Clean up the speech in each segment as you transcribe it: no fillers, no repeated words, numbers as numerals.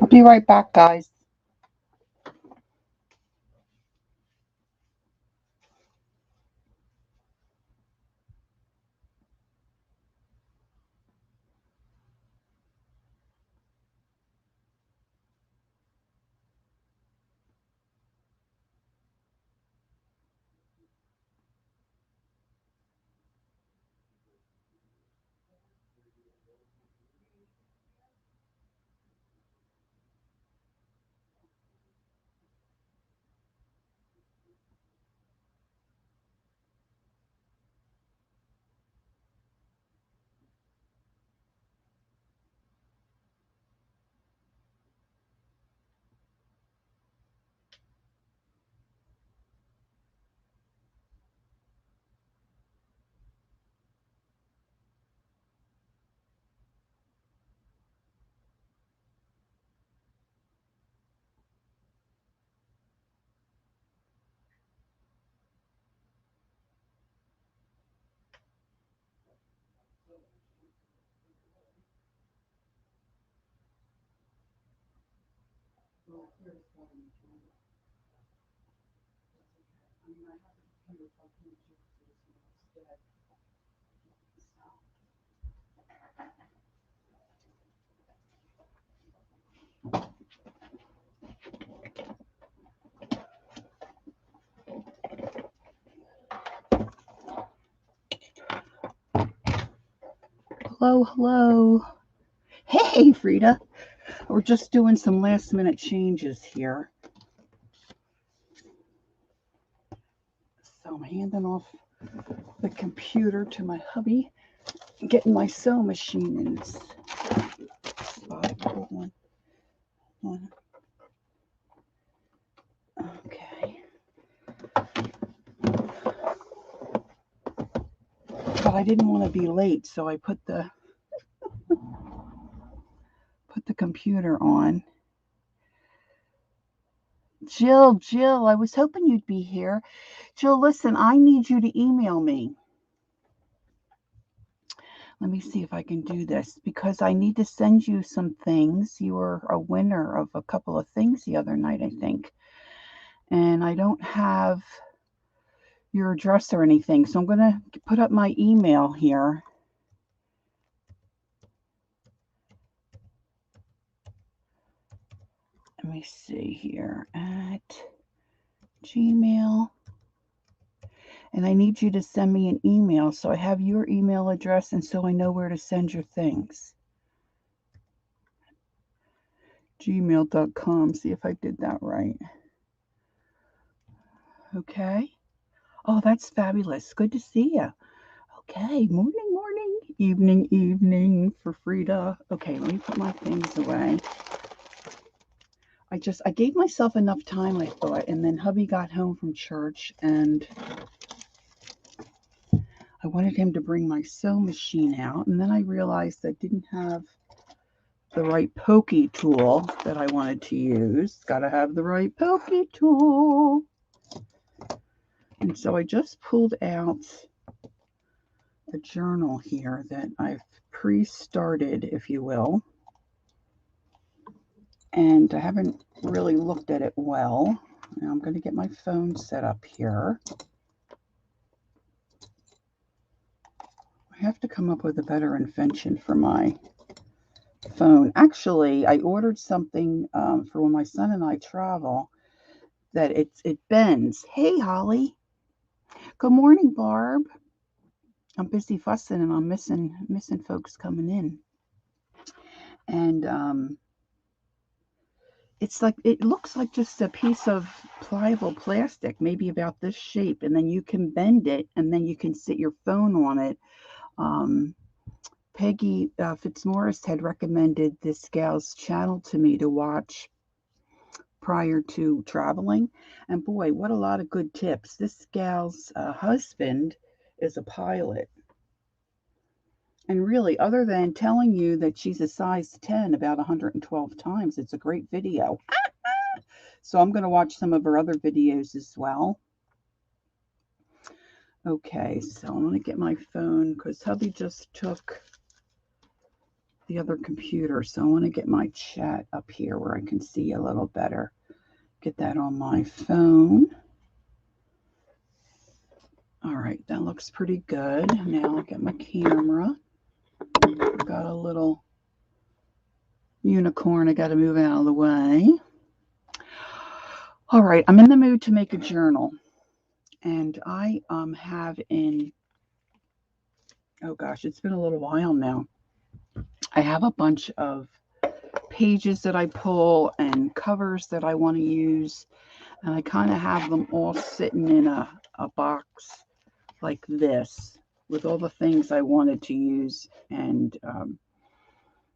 I'll be right back, guys. Hello, hello. Hey, Frida. We're just doing some last minute changes here. So I'm handing off the computer to my hubby, getting my sewing machine in its spot. Hold on. Okay. But I didn't want to be late, so I put the computer on. Jill, I was hoping you'd be here. Jill, listen, I need you to email me. Let me see if I can do this because I need to send you some things. You were a winner of a couple of things the other night, I think. And I don't have your address or anything. So I'm going to put up my email here. Let me see here at Gmail. And I need you to send me an email so I have your email address and so I know where to send your things. Gmail.com. See if I did that right. Okay. Oh, that's fabulous. Good to see you. Okay. Morning. Evening for Frida. Okay, let me put my things away. I gave myself enough time, I thought, and then hubby got home from church and I wanted him to bring my sewing machine out, and then I realized I didn't have the right pokey tool that I wanted to use. Gotta have the right pokey tool. And so I just pulled out a journal here that I've pre-started, if you will. And I haven't really looked at it well. Now I'm going to get my phone set up here. I have to come up with a better invention for my phone. Actually, I ordered something for when my son and I travel that it bends. Hey, Holly. Good morning, Barb. I'm busy fussing and I'm missing folks coming in. And it looks like just a piece of pliable plastic, maybe about this shape, and then you can bend it and then you can sit your phone on it. Peggy Fitzmaurice had recommended this gal's channel to me to watch prior to traveling. And boy, what a lot of good tips. This gal's husband is a pilot. And really, other than telling you that she's a size 10 about 112 times, it's a great video. So I'm going to watch some of her other videos as well. Okay, so I'm going to get my phone because hubby just took the other computer, so I want to get my chat up here where I can see a little better. Get that on my phone. All right, that looks pretty good. Now I'll get my camera. Got a little unicorn I got to move out of the way. All right, I'm in the mood to make a journal. And I have oh gosh, it's been a little while now. I have a bunch of pages that I pull and covers that I want to use. And I kind of have them all sitting in a box like this with all the things I wanted to use. And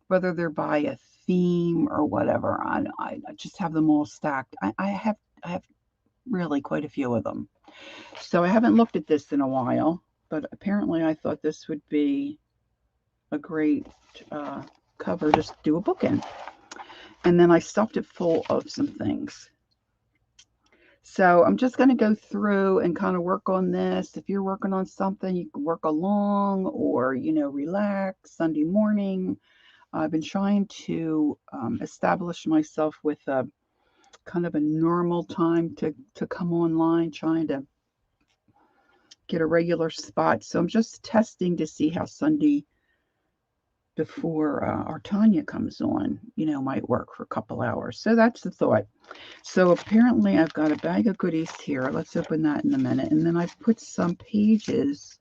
whether they're by a theme or whatever, I just have them all stacked. I have really quite a few of them. So I haven't looked at this in a while, but apparently I thought this would be a great cover just to do a book in. And then I stuffed it full of some things. So I'm just going to go through and kind of work on this. If you're working on something, you can work along or, relax Sunday morning. I've been trying to establish myself with a kind of a normal time to come online, trying to get a regular spot. So I'm just testing to see how Sunday before our Tanya comes on, might work for a couple hours. So that's the thought. So apparently I've got a bag of goodies here. Let's open that in a minute. And then I've put some papers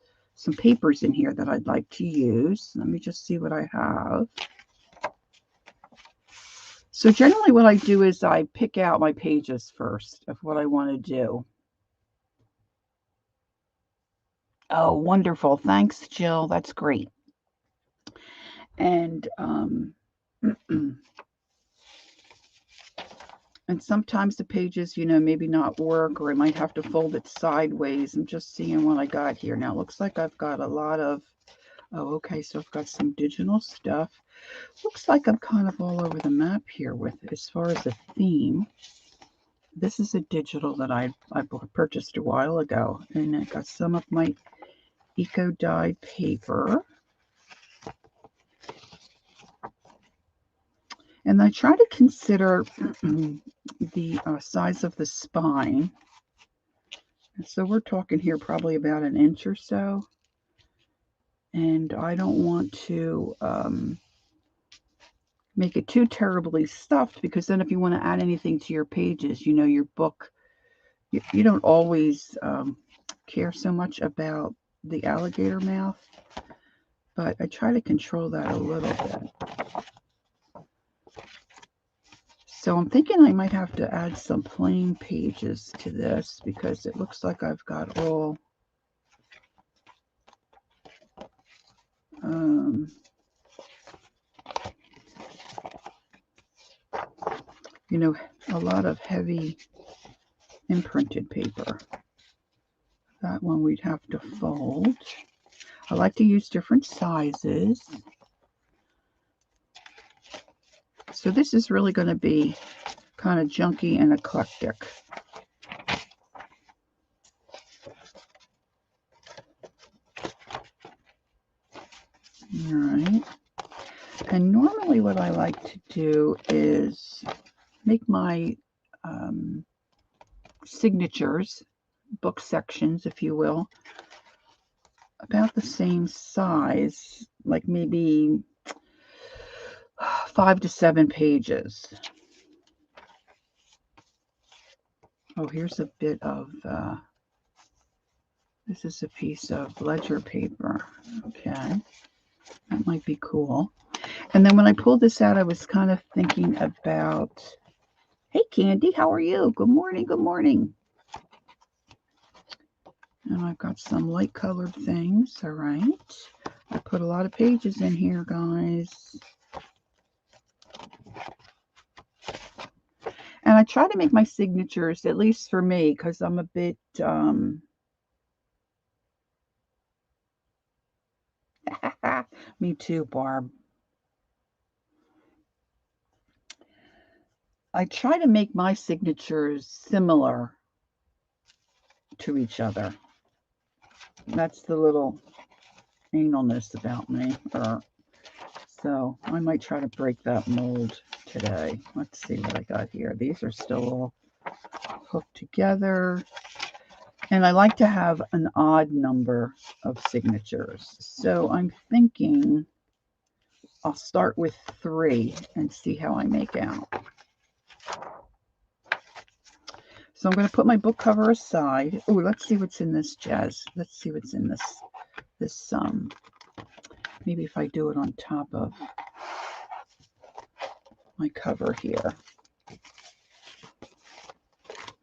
in here that I'd like to use. Let me just see what I have. So generally what I do is I pick out my pages first of what I want to do. Oh, wonderful. Thanks, Jill. That's great. And and sometimes the pages, maybe not work, or I might have to fold it sideways. I'm just seeing what I got here. Now, it looks like I've got a lot of, okay, so I've got some digital stuff. Looks like I'm kind of all over the map here with as far as a theme. This is a digital that I purchased a while ago, and I got some of my eco-dyed paper. And I try to consider the size of the spine. So we're talking here probably about an inch or so. And I don't want to make it too terribly stuffed, because then if you want to add anything to your pages, your book, you don't always care so much about the alligator mouth. But I try to control that a little bit. So I'm thinking I might have to add some plain pages to this, because it looks like I've got all a lot of heavy imprinted paper. That one we'd have to fold. I like to use different sizes. So this is really going to be kind of junky and eclectic. All right. And normally what I like to do is make my signatures, book sections, if you will, about the same size, like maybe 5 to 7 pages. Oh, here's a bit of, this is a piece of ledger paper. Okay, that might be cool. And then when I pulled this out, I was kind of thinking about, hey, Candy, how are you? Good morning, good morning. And I've got some light colored things, all right. I put a lot of pages in here, guys. And I try to make my signatures, at least for me, because I'm a bit, me too, Barb. I try to make my signatures similar to each other. That's the little analness about me. So So I might try to break that mold today. Let's see what I got here. These are still all hooked together. And I like to have an odd number of signatures. So I'm thinking I'll start with 3 and see how I make out. So I'm going to put my book cover aside. Oh, let's see what's in this, Jazz. Let's see what's in this maybe if I do it on top of my cover here.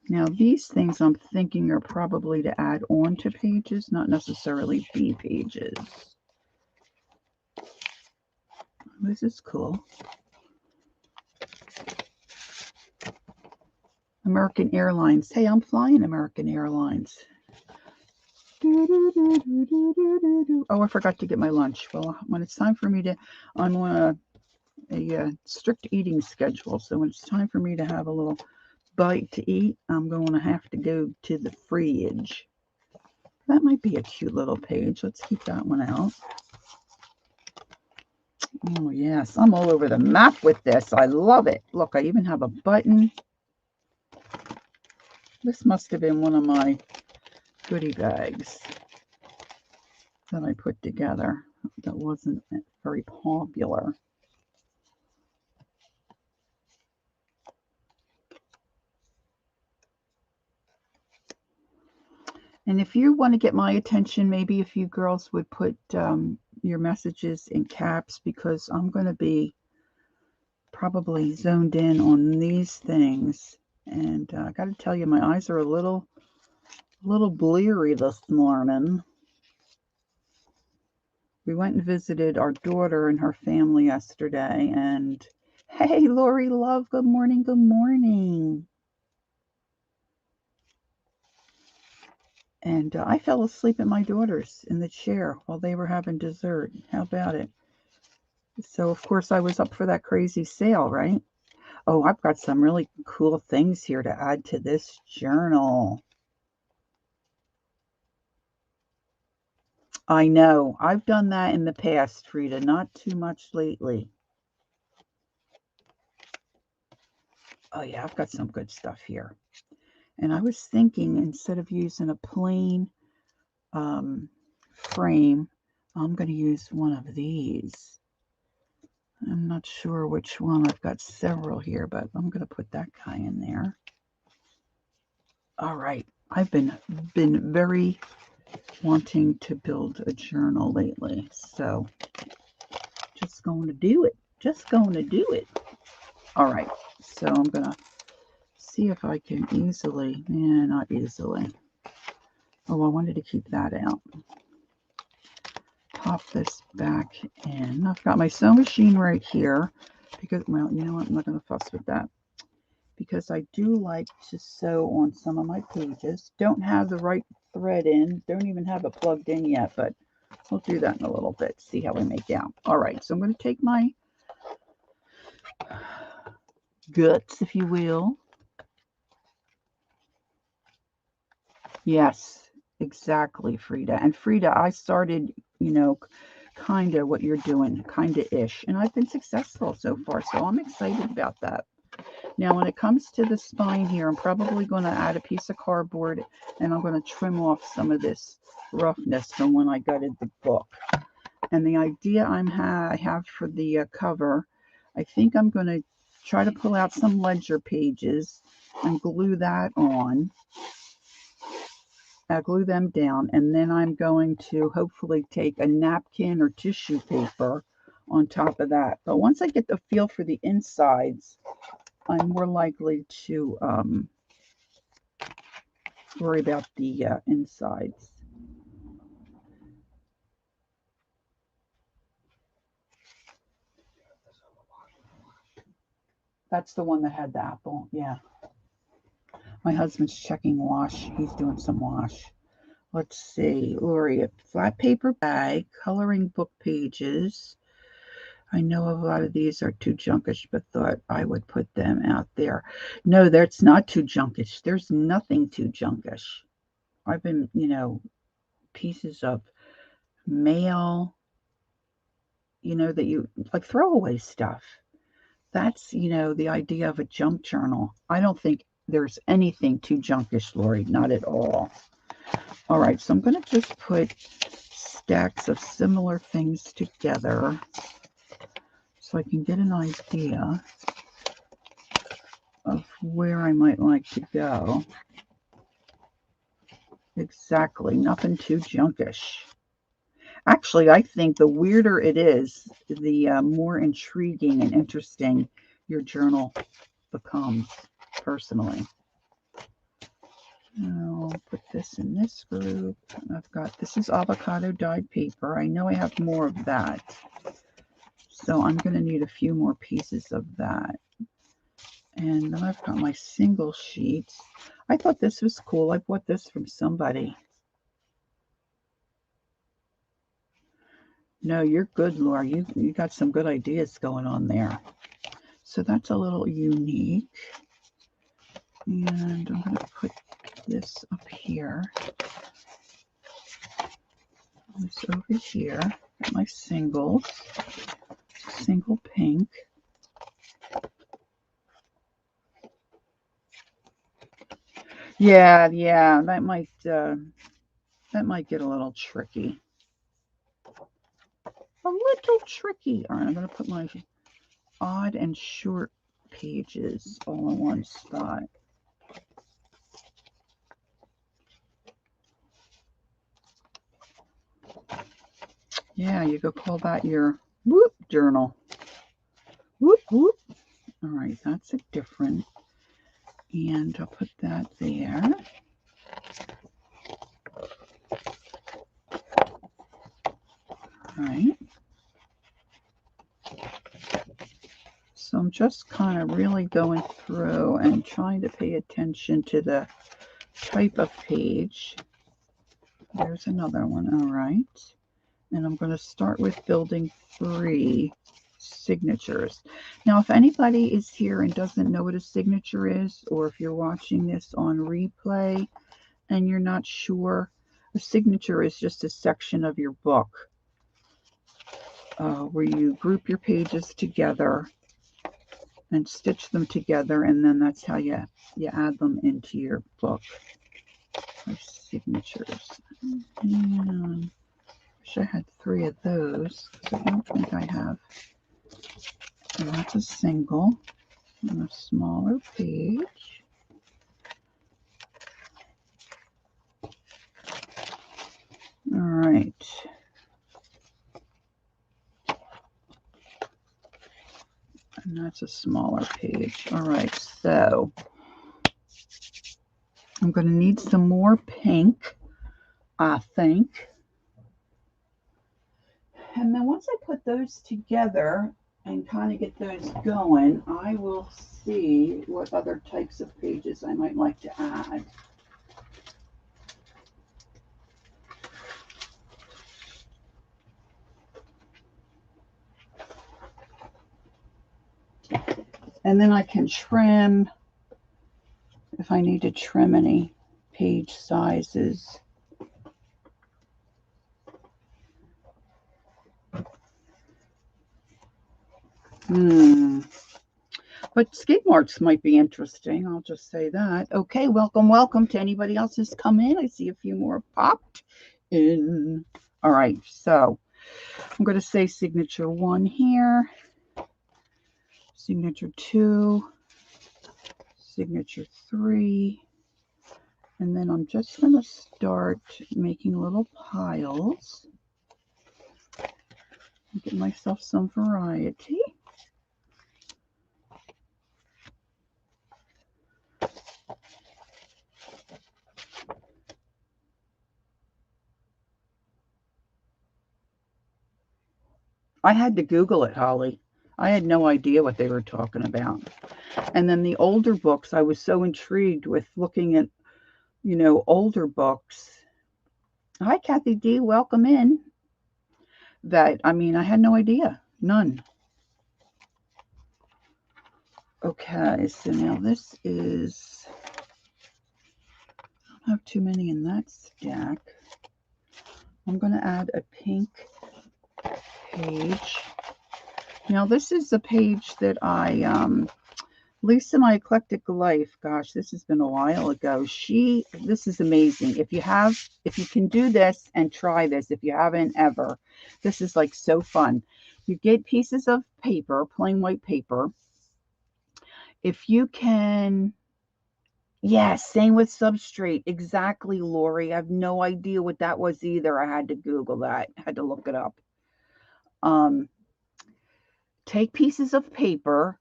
Now these things I'm thinking are probably to add on to pages, not necessarily be pages. This is cool. American Airlines. Hey, I'm flying American Airlines. Oh, I forgot to get my lunch. Well, when it's time for me to, I'm on a strict eating schedule. So when it's time for me to have a little bite to eat, I'm going to have to go to the fridge. That might be a cute little page. Let's keep that one out. Oh, yes. I'm all over the map with this. I love it. Look, I even have a button. This must have been one of my goodie bags that I put together that wasn't very popular. And if you want to get my attention, maybe if you girls would put your messages in caps, because I'm going to be probably zoned in on these things. And I got to tell you, my eyes are a little bleary this morning. We went and visited our daughter and her family yesterday. And hey, Lori Love, good morning, good morning. And I fell asleep at my daughter's in the chair while they were having dessert. How about it? So, of course, I was up for that crazy sale, right? Oh, I've got some really cool things here to add to this journal. I know. I've done that in the past, Frida. Not too much lately. Oh, yeah, I've got some good stuff here. And I was thinking, instead of using a plain frame, I'm going to use one of these. I'm not sure which one. I've got several here, but I'm going to put that guy in there. All right. I've been very wanting to build a journal lately, so just going to do it. Just going to do it. All right. So I'm going to see if I can easily, not easily. Oh, I wanted to keep that out. Pop this back in. I've got my sewing machine right here because, well, you know what? I'm not going to fuss with that because I do like to sew on some of my pages. Don't have the right thread in. Don't even have it plugged in yet, but we'll do that in a little bit. See how we make out. All right, so I'm going to take my guts, if you will. Yes, exactly, Frida. And Frida, I started, kind of what you're doing, kind of ish. And I've been successful so far, so I'm excited about that. Now, when it comes to the spine here, I'm probably going to add a piece of cardboard and I'm going to trim off some of this roughness from when I gutted the book. And the idea I have for the cover, I think I'm going to try to pull out some ledger pages and glue that on. I'll glue them down, and then I'm going to hopefully take a napkin or tissue paper on top of that. But once I get the feel for the insides, I'm more likely to worry about the insides. That's the one that had the apple, yeah. My husband's checking wash. He's doing some wash. Let's see, Lori, a flat paper bag, coloring book pages. I know a lot of these are too junkish, but thought I would put them out there. No, that's not too junkish. There's nothing too junkish. I've been, pieces of mail, you know, that you like throwaway stuff. That's, you know, the idea of a junk journal. I don't think there's anything too junkish, Lori, not at all. All right, so I'm going to just put stacks of similar things together so I can get an idea of where I might like to go. Exactly, nothing too junkish. Actually, I think the weirder it is, the more intriguing and interesting your journal becomes, personally. I'll put this in this group. I've got, this is avocado dyed paper. I know I have more of that. So I'm going to need a few more pieces of that. And then I've got my single sheets. I thought this was cool. I bought this from somebody. No, you're good, Laura. You got some good ideas going on there. So that's a little unique. And I'm going to put this up here. This over here. Got my singles. Single pink. Yeah, that might get a little tricky. A little tricky. All right, I'm going to put my odd and short pages all in one spot. Yeah, you could call that your whoop journal. Whoop, whoop. All right, that's a different. And I'll put that there. All right. So I'm just kind of really going through and trying to pay attention to the type of page. There's another one. All right. And I'm going to start with building 3 signatures. Now, if anybody is here and doesn't know what a signature is, or if you're watching this on replay and you're not sure, a signature is just a section of your book where you group your pages together and stitch them together, and then that's how you add them into your book. For signatures. And wish I had 3 of those, because I don't think I have. And that's a single on a smaller page. All right. And that's a smaller page. All right, so I'm going to need some more pink, I think. And then once I put those together and kind of get those going, I will see what other types of pages I might like to add. And then I can trim if I need to trim any page sizes. But skid marks might be interesting. I'll just say that. Okay, welcome to anybody else who's come in. I see a few more popped in. All right, so I'm going to say signature 1 here, signature 2, signature 3, and then I'm just going to start making little piles. Get myself some variety. I had to Google it, Holly. I had no idea what they were talking about. And then the older books, I was so intrigued with looking at, you know, older books. Hi, Kathy D. Welcome in. That, I mean, I had no idea. None. Okay, so now this is, I don't have too many in that stack. I'm going to add a pink page. Now, this is a page that Lisa, My Eclectic Life. Gosh, this has been a while ago. This is amazing. If you can do this and try this, if you haven't ever, this is like so fun. You get pieces of paper, plain white paper. If you can, yes, same with substrate. Exactly, Lori. I have no idea what that was either. I had to Google that, had to look it up. Um, take pieces of paper.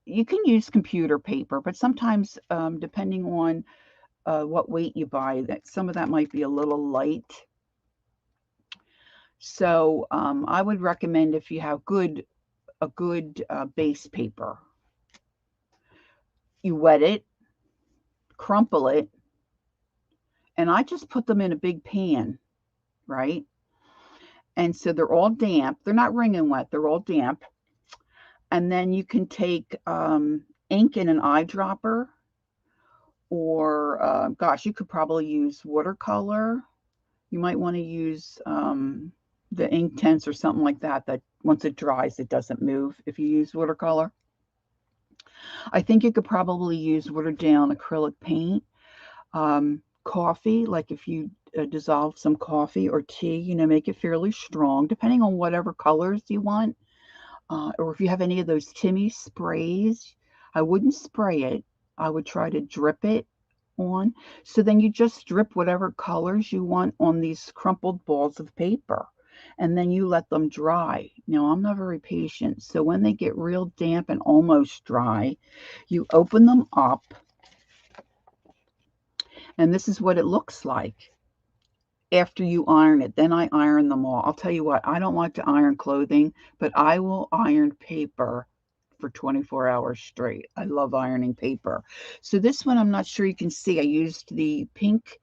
You can use computer paper, but sometimes, depending on what weight you buy, that some of that might be a little light. So I would recommend, if you have a good base paper, you wet it, crumple it, and I just put them in a big pan, right? And so they're all damp. They're not wringing wet. They're all damp. And then you can take ink in an eyedropper, or gosh, you could probably use watercolor. You might want to use the ink tents or something like that, that once it dries, it doesn't move if you use watercolor. I think you could probably use watered down acrylic paint. Coffee, like if you dissolve some coffee or tea, make it fairly strong, depending on whatever colors you want. Or if you have any of those Timmy sprays, I wouldn't spray it. I would try to drip it on. So then you just drip whatever colors you want on these crumpled balls of paper, and then you let them dry. Now, I'm not very patient, so when they get real damp and almost dry, you open them up, and this is what it looks like after you iron it. Then I iron them all. I'll tell you what, I don't like to iron clothing, but I will iron paper for 24 hours straight. I love ironing paper. So this one, I'm not sure you can see. I used the pink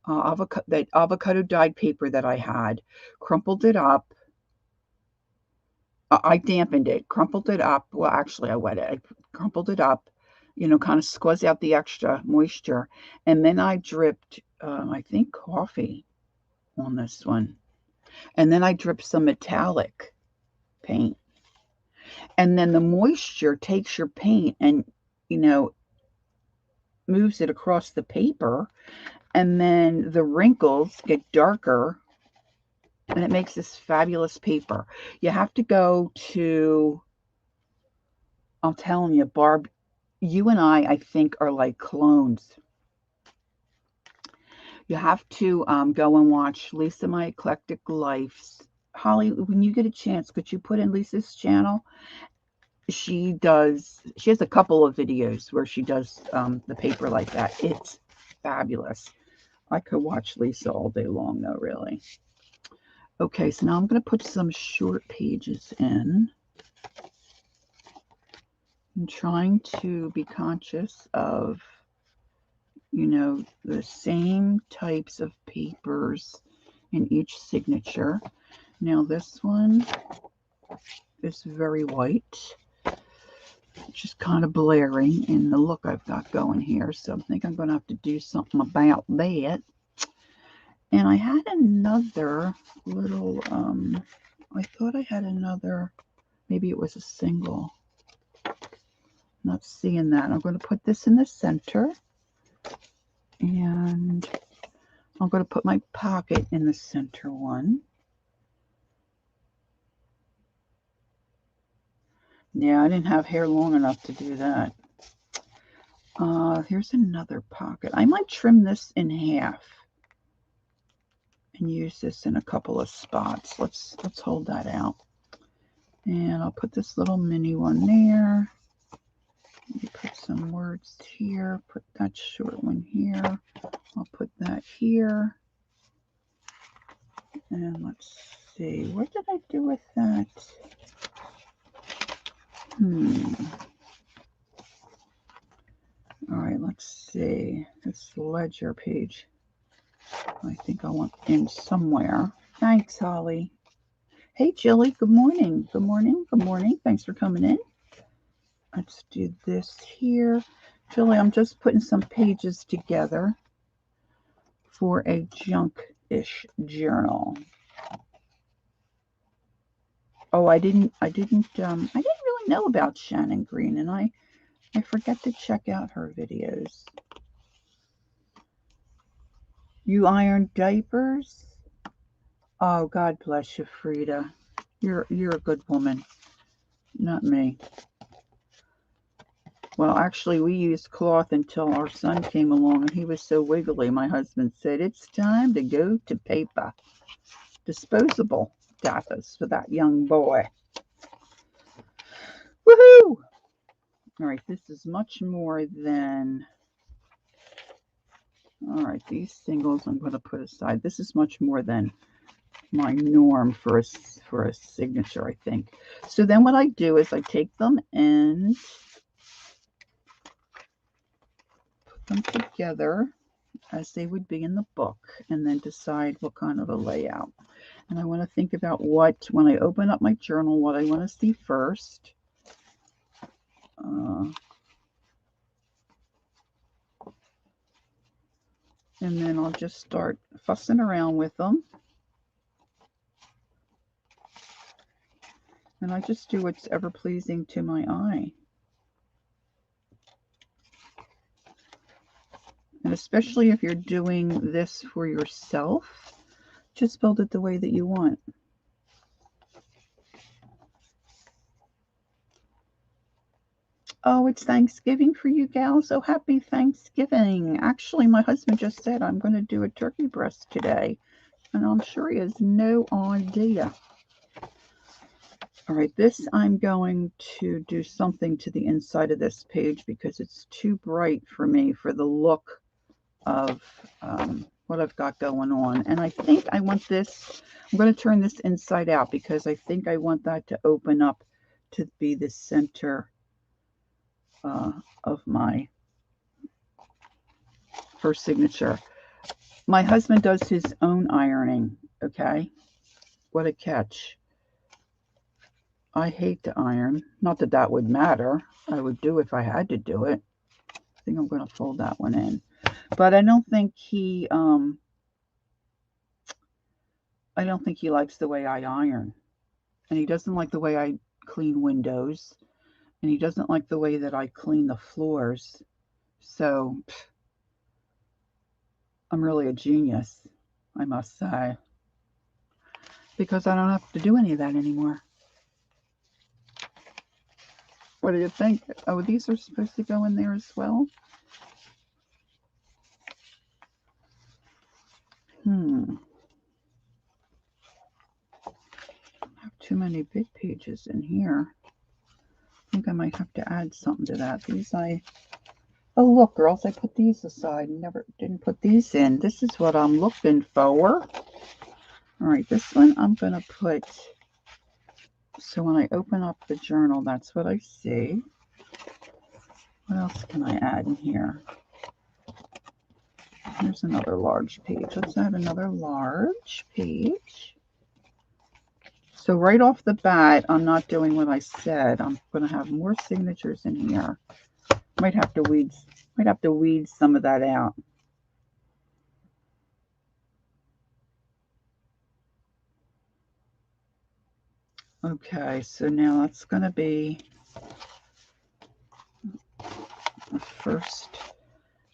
avocado dyed paper that I had, crumpled it up. I dampened it, crumpled it up. Well, actually, I wet it. I crumpled it up, kind of squeeze out the extra moisture. And then I dripped, I think, coffee on this one. And then I dripped some metallic paint. And then the moisture takes your paint and, you know, moves it across the paper. And then the wrinkles get darker, and it makes this fabulous paper. You have to go to, I'm telling you, Barb, you and I think, are like clones. You have to go and watch Lisa, My Eclectic Life. Holly, when you get a chance, could you put in Lisa's channel? She has a couple of videos where she does the paper like that. It's fabulous. I could watch Lisa all day long, though, really. Okay, so now I'm going to put some short pages in. I'm trying to be conscious of, the same types of papers in each signature. Now this one is very white, just kind of blaring in the look I've got going here. So I think I'm going to have to do something about that. And I had another little, I thought I had another, maybe it was a single. Not seeing that. I'm going to put this in the center. And I'm going to put my pocket in the center one. Yeah, I didn't have hair long enough to do that. Here's another pocket. I might trim this in half and use this in a couple of spots. Let's hold that out. And I'll put this little mini one there. Maybe put some words here. Put that short one here. I'll put that here. And let's see. What did I do with that? All right, let's see. This ledger page, I think I want in somewhere. Thanks, Holly. Hey, Jilly. Good morning. Good morning. Good morning. Thanks for coming in. Let's do this here. Jilly, I'm just putting some pages together for a junk-ish journal. Oh, I didn't really know about Shannon Green, and I forget to check out her videos. You iron diapers? Oh, God bless you, Frida. You're a good woman, not me. Well, actually, we used cloth until our son came along, and he was so wiggly. My husband said, "It's time to go to paper." Disposable diapers for that young boy. Woohoo! All right, this is much more than. All right, these singles I'm going to put aside. This is much more than my norm for a signature, I think. So then what I do is I take them and put them together as they would be in the book, and then decide what kind of a layout. And I want to think about when I open up my journal, what I want to see first. And then I'll just start fussing around with them. And I just do what's ever pleasing to my eye. And especially if you're doing this for yourself, just build it the way that you want. Oh, it's Thanksgiving for you gals. Oh, happy Thanksgiving. Actually, my husband just said I'm going to do a turkey breast today. And I'm sure he has no idea. All right, this I'm going to do something to the inside of this page because it's too bright for me for the look of what I've got going on. And I think I want this, I'm going to turn this inside out because I think I want that to open up to be the center of my first signature. My husband does his own ironing, okay? What a catch. I hate to iron. Not that that would matter. I would do if I had to do it. I think I'm going to fold that one in. But I don't think he likes the way I iron. And he doesn't like the way I clean windows. And he doesn't like the way that I clean the floors. So I'm really a genius, I must say. Because I don't have to do any of that anymore. What do you think? Oh, these are supposed to go in there as well? I have too many big pages in here. I think I might have to add something to that. Oh, look, girls, I put these aside and didn't put these in. This is what I'm looking for. All right, this one I'm going to put, so when I open up the journal, that's what I see. What else can I add in here? Here's another large page. Let's add another large page. So right off the bat, I'm not doing what I said. I'm going to have more signatures in here. Might have to weed some of that out. Okay, so now that's going to be the first.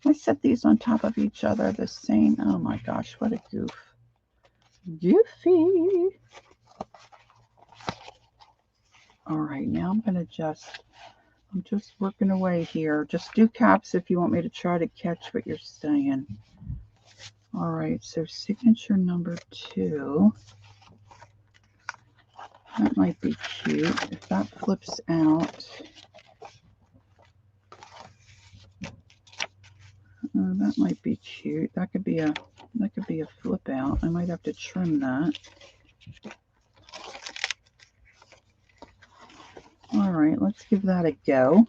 I set these on top of each other the same. Oh my gosh, what a goof. Goofy. All right, now I'm just working away here. Just do caps if you want me to try to catch what you're saying. All right, so signature number 2. That might be cute. If that flips out, that might be cute. That could be a flip out. I might have to trim that. All right, let's give that a go.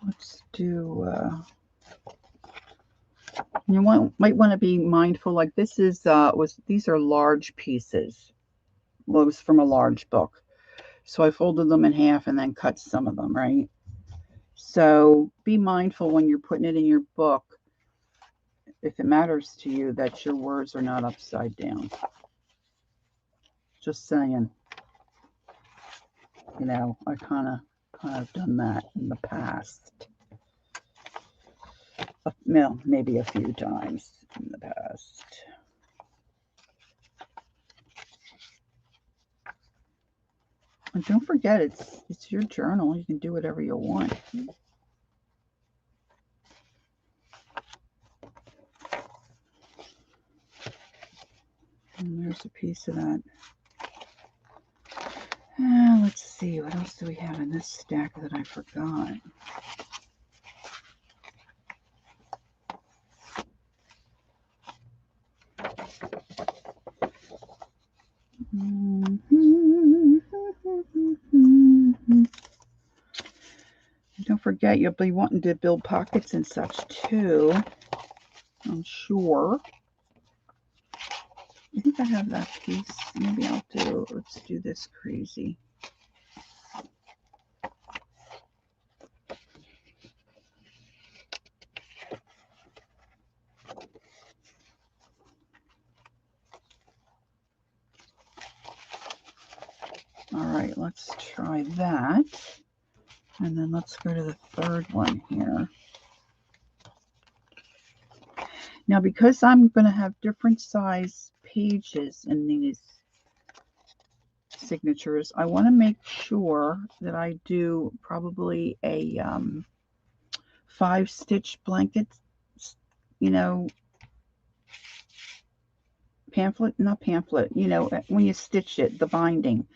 Let's do. Might want to be mindful. Like this is these are large pieces. Well, it was from a large book, so I folded them in half and then cut some of them. Right. So be mindful when you're putting it in your book if it matters to you that your words are not upside down. Just saying. You know, I kind of done that in the past. Well, maybe a few times in the past. And don't forget, it's your journal. You can do whatever you want. And there's a piece of that. Let's see, what else do we have in this stack that I forgot? Don't forget, you'll be wanting to build pockets and such too, I'm sure. I think I have that piece. Maybe let's do this crazy. All right, let's try that. And then let's go to the third one here. Now, because I'm going to have different size pages in these signatures, I want to make sure that I do probably a 5-stitch blanket, you know, not pamphlet, you know, when you stitch it, the binding,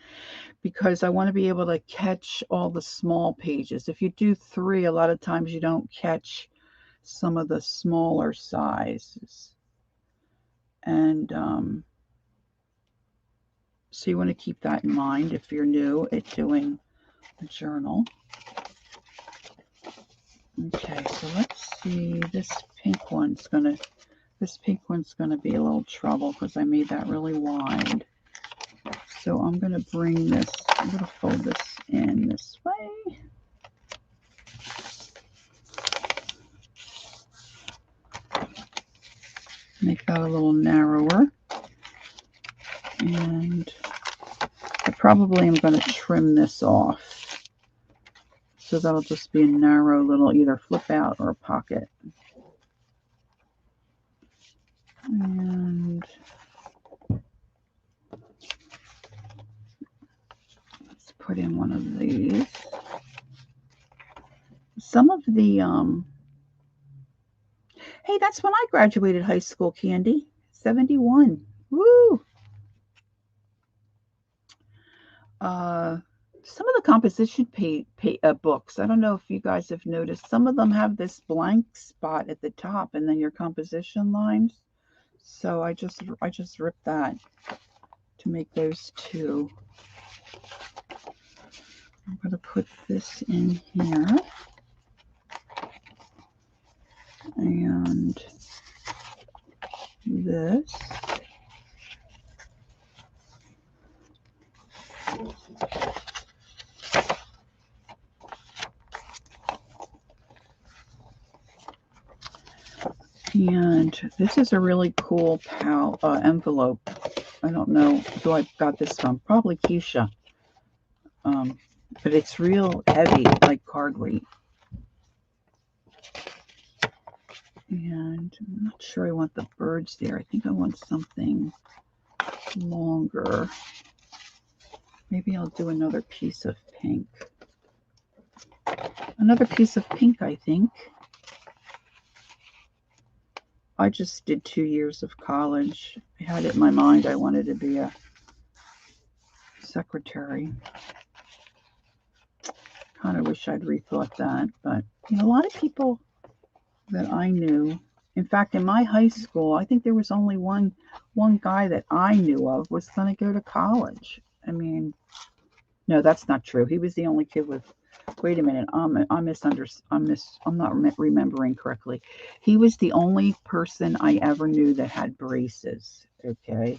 because I want to be able to catch all the small pages. If you do 3, a lot of times you don't catch some of the smaller sizes. And so you want to keep that in mind if you're new at doing a journal. Okay, so let's see, this pink one's gonna be a little trouble because I made that really wide. So I'm gonna fold this in this way. Make that a little narrower. And I probably am going to trim this off. So that'll just be a narrow little either flip out or a pocket. And let's put in one of these. Some of the, hey, that's when I graduated high school, Candy. 71. Woo! Some of the composition books, I don't know if you guys have noticed, some of them have this blank spot at the top and then your composition lines. So I just ripped that to make those 2. I'm going to put this in here. And this. And this is a really cool envelope. I don't know who I got this from. Probably Keisha. But it's real heavy, like card weight. And I'm not sure I want the birds there. I think I want something longer. Maybe I'll do another piece of pink. Another piece of pink, I think. I just did 2 years of college. I had it in my mind I wanted to be a secretary. Kind of wish I'd rethought that, but you know, a lot of people that I knew, in fact, in my high school, I think there was only one guy that I knew of was going to go to college. I mean, no, that's not true. He was the only kid with. Wait a minute, I'm not remembering correctly. He was the only person I ever knew that had braces. Okay.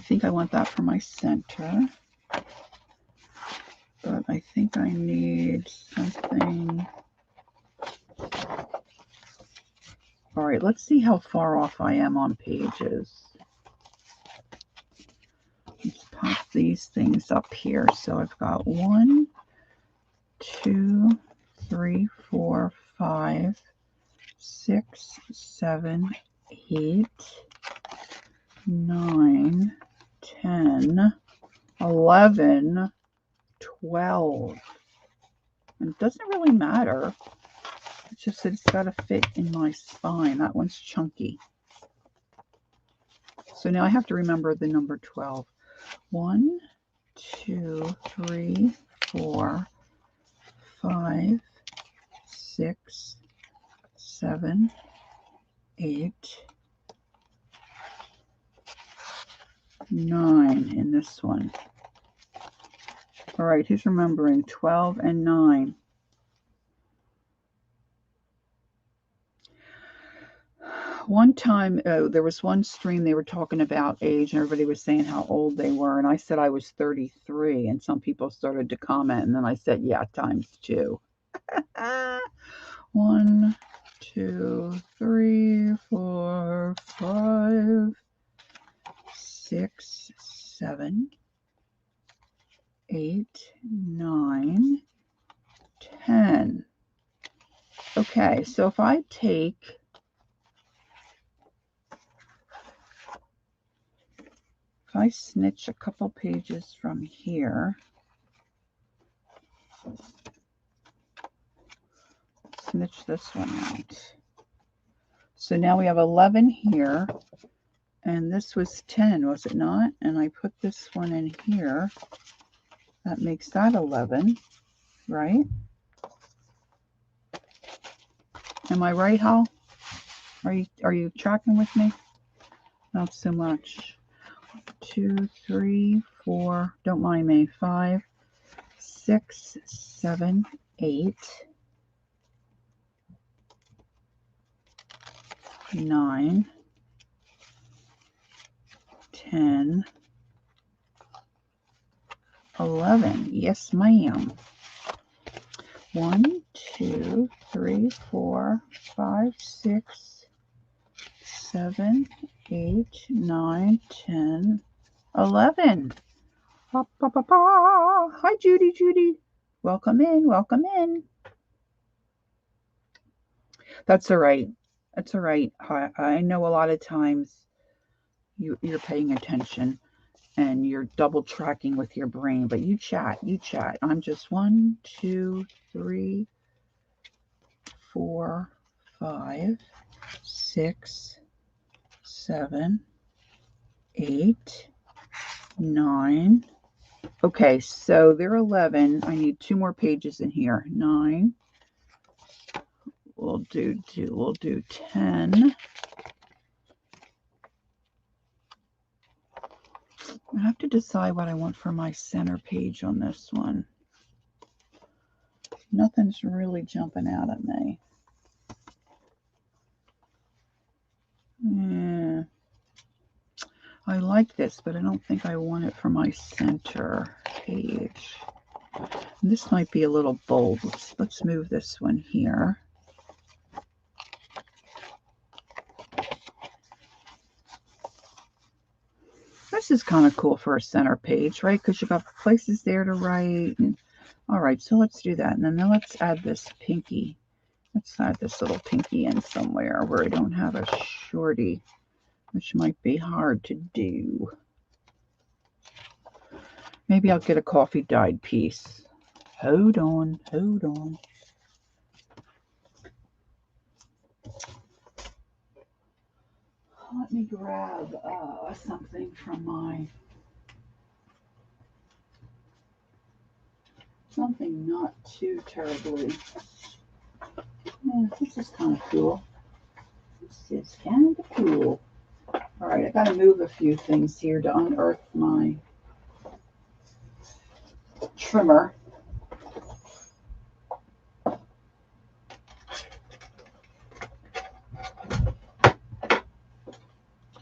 think I want that for my center. But I think I need something. All right, let's see how far off I am on pages. Let's pop these things up here. So I've got 1, 2, 3, 4, 5, 6, 7, 8, 9, 10, 11, 12. And it doesn't really matter. It's just that it's got to fit in my spine. That one's chunky. So now I have to remember the number 12. 1, 2, 3, 4, 5, 6, 7, 8, 9 in this one. All right, who's remembering 12 and 9? One time, there was one stream, they were talking about age, and everybody was saying how old they were, and I said I was 33, and some people started to comment, and then I said, yeah, times 2. 1, 2, 3, 4, 5, 6, 7, 8, 9, 10. Okay, so if I take if I snitch a couple pages from here, snitch this one out. So now we have 11 here, and this was 10, was it not? And I put this one in here. That makes that 11, right? Am I right, Hal? Are you tracking with me? Not so much. 2, 3, 4, don't mind me, 5, 6, 7, 8, 9, 10, 11. Yes, ma'am. 1, 2, 3, 4, 5, 6, 7, 8, 9, 10, 11. Ba, ba, ba, ba. Hi, Judy, Judy. Welcome in, welcome in. That's all right. That's all right. I know a lot of times you're paying attention and you're double tracking with your brain, but you chat. I'm just 1, 2, 3, 4, 5, 6, 7, 8, 9. Okay, so they're 11. I need 2 more pages in here. 9. We'll do 10. I have to decide what I want for my center page on this one. Nothing's really jumping out at me. Yeah. I like this, but I don't think I want it for my center page. And this might be a little bold. Let's move this one here. This is kind of cool for a center page, right? Because you've got places there to write. And, all right, so let's do that. And then let's add this pinky. Let's add this little pinky in somewhere where I don't have a shorty, which might be hard to do. Maybe I'll get a coffee dyed piece. Hold on. Let me grab something from something not too terribly. Yeah, this is kind of cool. This is kind of cool. All right, I got to move a few things here to unearth my trimmer.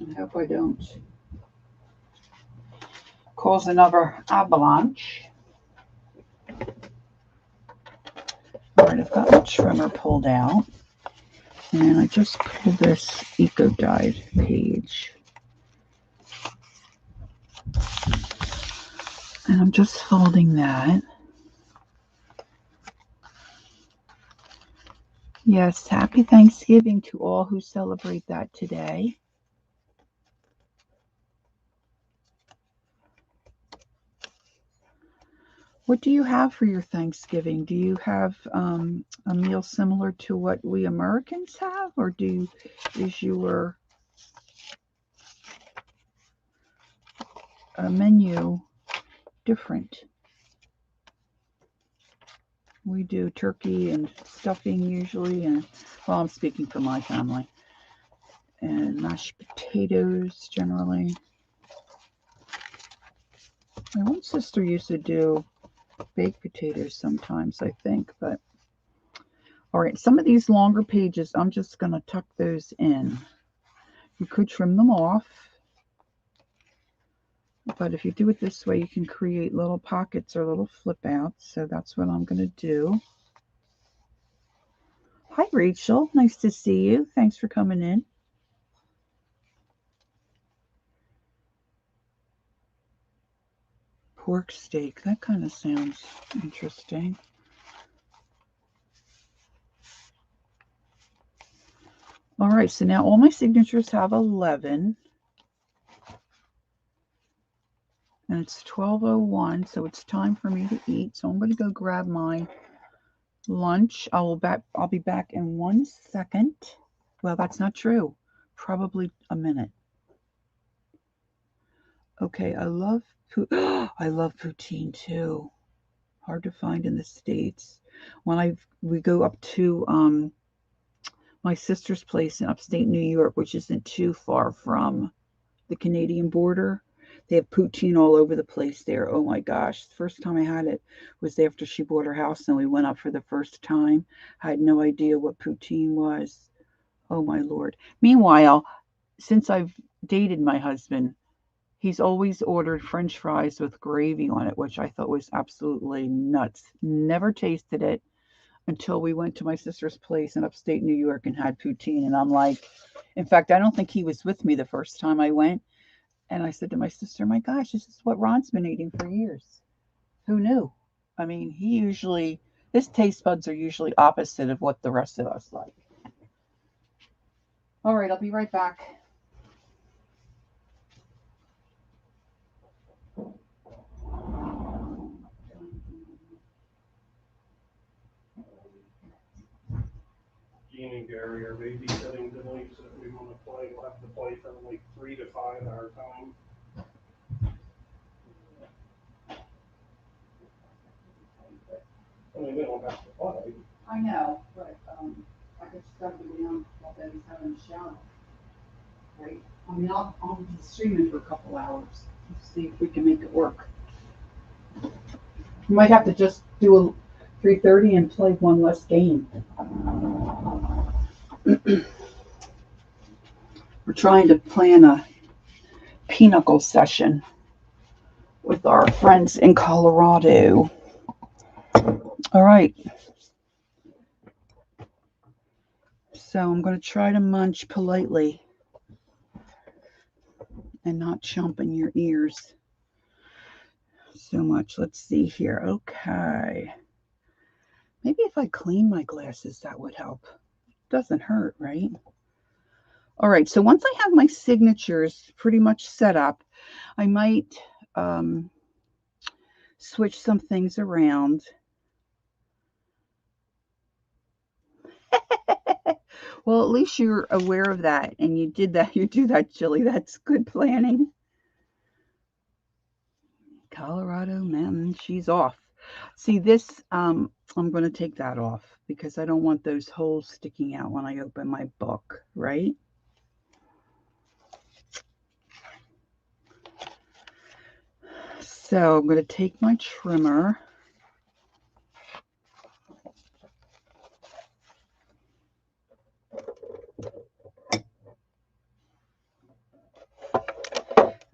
I hope I don't cause another avalanche. All right, I've got my trimmer pulled out, and I just pulled this Eco Dyed page. And I'm just folding that. Yes, happy Thanksgiving to all who celebrate that today. What do you have for your Thanksgiving? Do you have a meal similar to what we Americans have, or is your menu different? We do turkey and stuffing usually, and well, I'm speaking for my family, and mashed potatoes generally. My one sister used to do baked potatoes sometimes, I think, but all right, some of these longer pages, I'm just going to tuck those in. You could trim them off, but if you do it this way, you can create little pockets or little flip outs, so that's what I'm going to do. Hi, Rachel. Nice to see you. Thanks for coming in. Pork steak. That kind of sounds interesting. All right, so now all my signatures have 11. And it's 12:01, so it's time for me to eat. So I'm going to go grab my lunch. I'll be back in 1 second. Well, that's not true. Probably a minute. Okay, I love poutine too. Hard to find in the States. When we go up to my sister's place in upstate New York, which isn't too far from the Canadian border, they have poutine all over the place there. Oh my gosh. The first time I had it was after she bought her house and we went up for the first time. I had no idea what poutine was. Oh my Lord. Meanwhile, since I've dated my husband, he's always ordered French fries with gravy on it, which I thought was absolutely nuts. Never tasted it until we went to my sister's place in upstate New York and had poutine. And I'm like, in fact, I don't think he was with me the first time I went. And I said to my sister, my gosh, this is what Ron's been eating for years. Who knew? I mean, his taste buds are usually opposite of what the rest of us like. All right, I'll be right back. Jean and Gary are babysitting tonight, so if we want to play, we'll have to play from like 3 to 5 our time. I mean, we don't have to play. I know, but I just got to go down while Betty's having a shower. Right? I mean, I'll be streaming for a couple hours. Let's see if we can make it work. We might have to just do a 3:30 and play one less game. We're trying to plan a pinochle session with our friends in Colorado. All right. So I'm going to try to munch politely and not chomp in your ears so much. Let's see here. Okay. Maybe if I clean my glasses, that would help. Doesn't hurt, right? All right. So once I have my signatures pretty much set up, I might switch some things around. Well, at least you're aware of that and you did that. You do that, Jilly. That's good planning. Colorado Mountain, she's off. See this, I'm going to take that off because I don't want those holes sticking out when I open my book, right? So I'm going to take my trimmer.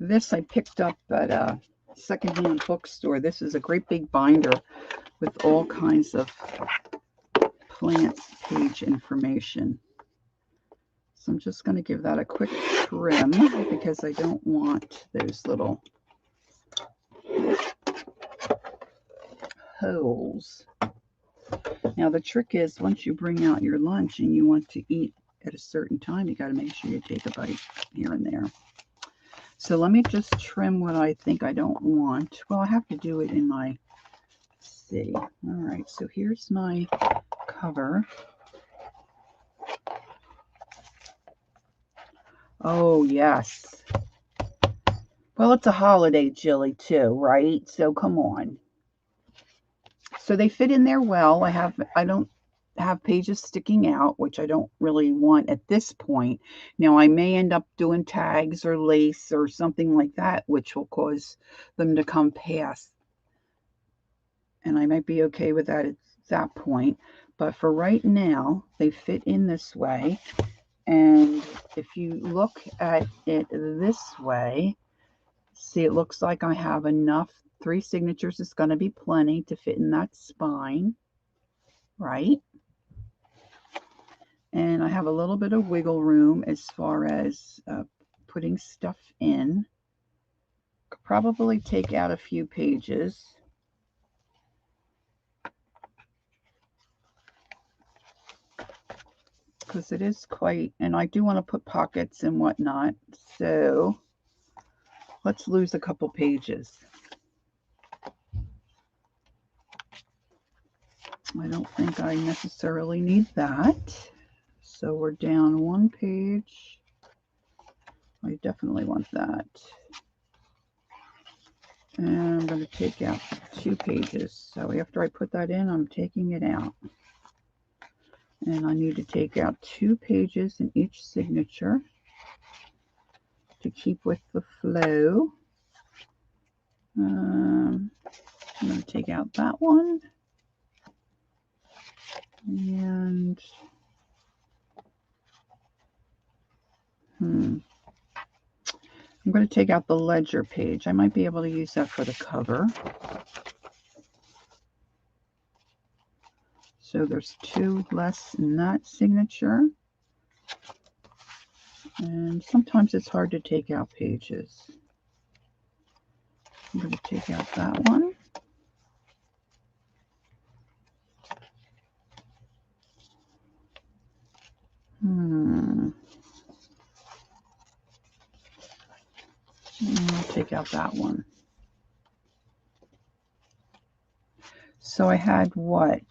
This I picked up at secondhand bookstore. This is a great big binder with all kinds of plant page information. So I'm just going to give that a quick trim because I don't want those little holes. Now the trick is once you bring out your lunch and you want to eat at a certain time, you got to make sure you take a bite here and there. So let me just trim what I think I don't want. Well, I have to do it in my, let's see. All right, so here's my cover. Oh, yes. Well, it's a holiday chili too, right? So come on. So they fit in there well. I don't have pages sticking out, which I don't really want at this point. Now I may end up doing tags or lace or something like that, which will cause them to come past. And I might be okay with that at that point. But for right now, they fit in this way. And if you look at it this way, see, it looks like I have enough. 3 signatures is going to be plenty to fit in that spine, right? And I have a little bit of wiggle room as far as putting stuff in. Could probably take out a few pages. Because it is quite, and I do want to put pockets and whatnot. So let's lose a couple pages. I don't think I necessarily need that. So we're down 1 page. I definitely want that. And I'm going to take out 2 pages. So after I put that in, I'm taking it out. And I need to take out 2 pages in each signature to keep with the flow. I'm going to take out that one. And I'm going to take out the ledger page. I might be able to use that for the cover. So there's 2 less in that signature. And sometimes it's hard to take out pages. I'm going to take out that one. I'll take out that one. So I had what?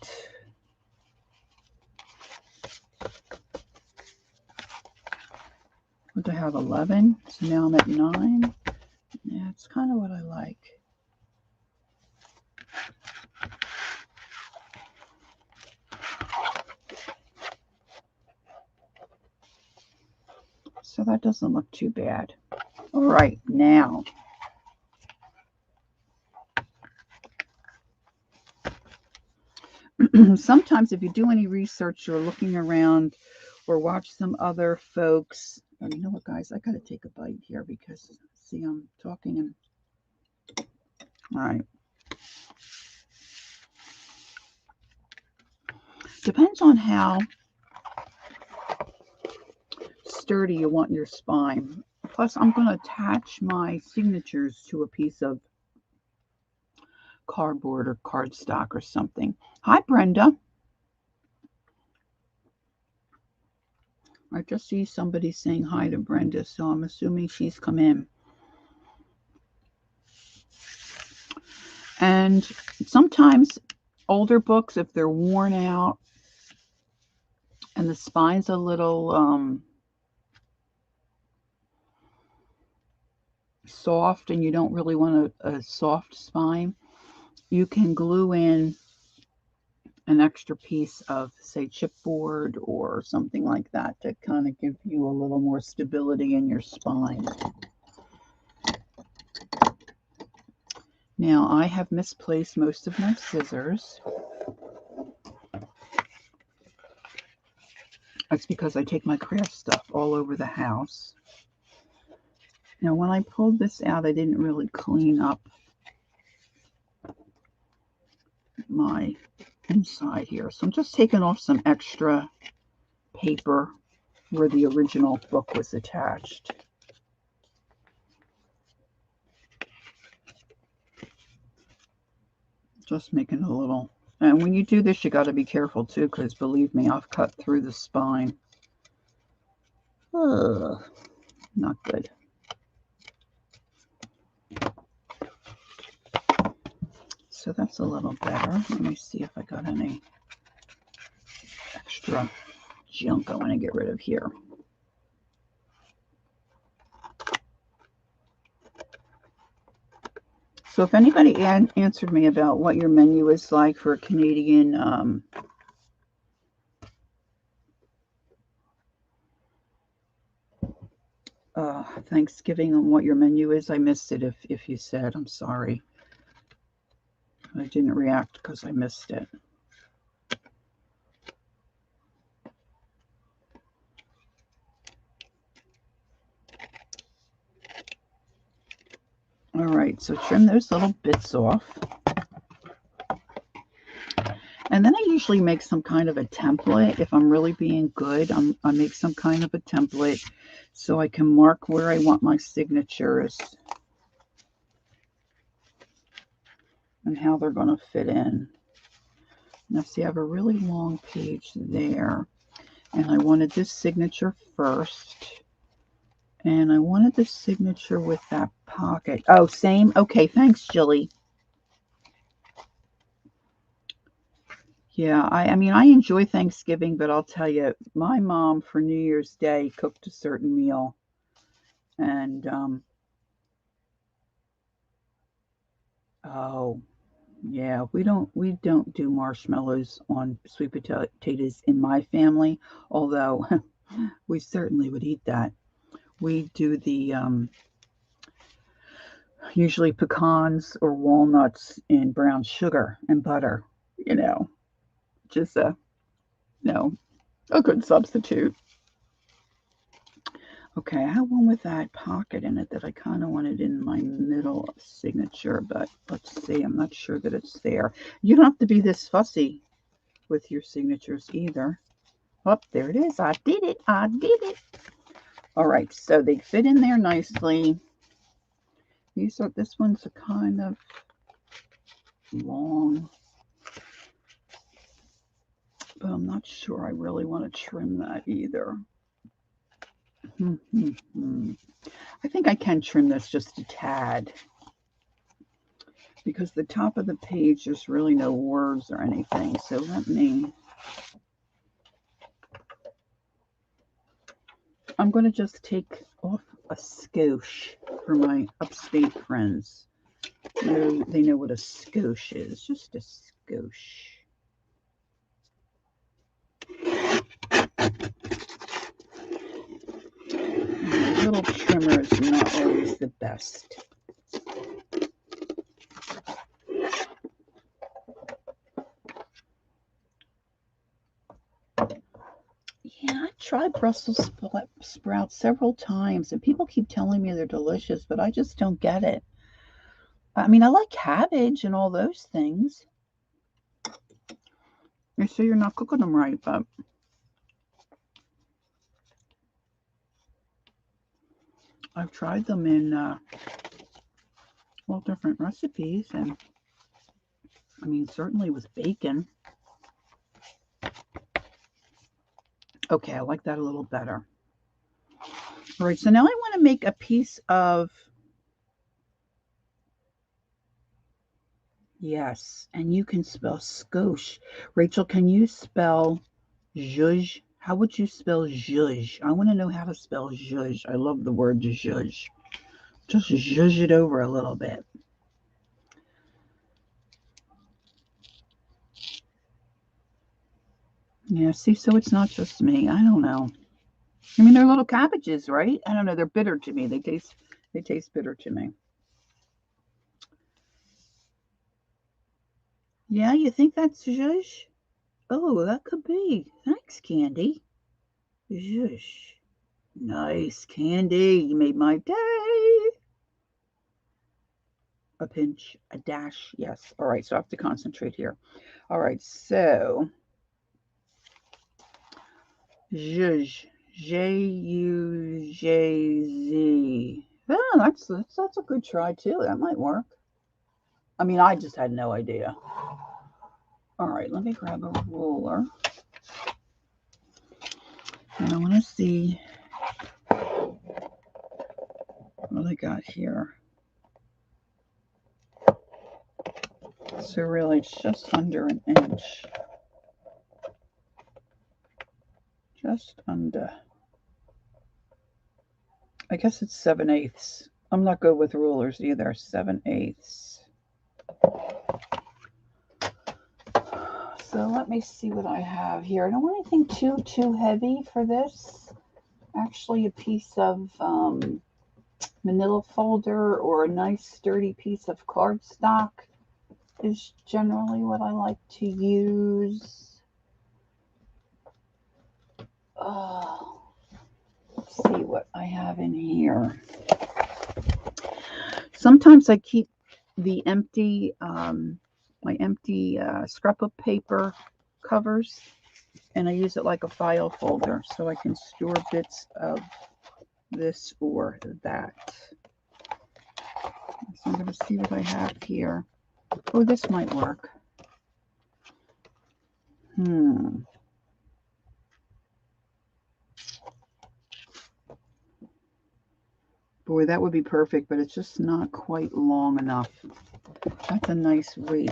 What do I have? 11. So now I'm at 9. Yeah, it's kind of what I like. So that doesn't look too bad. All right, now. Sometimes if you do any research or looking around or watch some other folks, oh, you know what, guys, I got to take a bite here because, see, I'm talking and, all right. Depends on how sturdy you want your spine. Plus, I'm going to attach my signatures to a piece of cardboard or cardstock or something. Hi, Brenda. I just see somebody saying hi to Brenda, so I'm assuming she's come in. And sometimes older books, if they're worn out and the spine's a little soft and you don't really want a soft spine, you can glue in an extra piece of, say, chipboard or something like that to kind of give you a little more stability in your spine. Now, I have misplaced most of my scissors. That's because I take my craft stuff all over the house. Now, when I pulled this out, I didn't really clean up my inside here. So I'm just taking off some extra paper where the original book was attached. Just making a little, and when you do this, you got to be careful too, because believe me, I've cut through the spine. Ugh, not good. So that's a little better. Let me see if I got any extra junk I want to get rid of here. So if anybody answered me about what your menu is like for a Canadian Thanksgiving, and what your menu is, I missed it if you said. I'm sorry. I didn't react because I missed it. All right, so trim those little bits off. And then I usually make some kind of a template. If I'm really being good, I make some kind of a template so I can mark where I want my signatures and how they're going to fit in. Now see, I have a really long page there, and I wanted this signature first. And I wanted the signature with that pocket. Oh, same? Okay, thanks, Jilly. Yeah, I mean, I enjoy Thanksgiving, but I'll tell you, my mom for New Year's Day cooked a certain meal. And, oh, yeah, we don't do marshmallows on sweet potatoes in my family, although we certainly would eat that. We do the usually pecans or walnuts in brown sugar and butter, just a good substitute. Okay, I have one with that pocket in it that I kind of wanted in my middle signature, but let's see, I'm not sure that it's there. You don't have to be this fussy with your signatures either. Oh, there it is. I did it. I did it. All right, so they fit in there nicely. This one's a kind of long, but I'm not sure I really want to trim that either. I think I can trim this just a tad because the top of the page, there's really no words or anything. So I'm going to just take off a skosh for my upstate friends. They know what a skosh is, just a skosh. A little trimmer is not always the best. Yeah, I tried Brussels sprouts several times, and people keep telling me they're delicious, but I just don't get it. I mean, I like cabbage and all those things. They say you're not cooking them right, but I've tried them in different recipes, and I mean, certainly with bacon. Okay, I like that a little better. All right, so now I want to make a piece of, yes, and you can spell skosh. Rachel, can you spell zhuzh? How would you spell zhuzh? I want to know how to spell zhuzh. I love the word zhuzh. Just zhuzh it over a little bit. Yeah, see, so it's not just me. I don't know. I mean, they're little cabbages, right? I don't know. They're bitter to me. They taste bitter to me. Yeah, you think that's zhuzh? Oh, that could be. Thanks, Candy. Zhuzh. Nice, Candy. You made my day. A pinch, a dash, yes. All right, so I have to concentrate here. All right, so zhuzh, Juzz. Oh, that's a good try too. That might work. I mean, I just had no idea. All right, let me grab a ruler. And I want to see what I got here. So really, it's just under an inch. Just under. I guess it's 7/8. I'm not good with rulers either. 7/8. So let me see what I have here. I don't want anything too heavy for this. Actually, a piece of manila folder or a nice sturdy piece of cardstock is generally what I like to use. Let's see what I have in here. Sometimes I keep the empty, my empty scrapbook paper covers, and I use it like a file folder so I can store bits of this or that. So I'm going to see what I have here. Oh, this might work. Boy, that would be perfect, but it's just not quite long enough. That's a nice weight.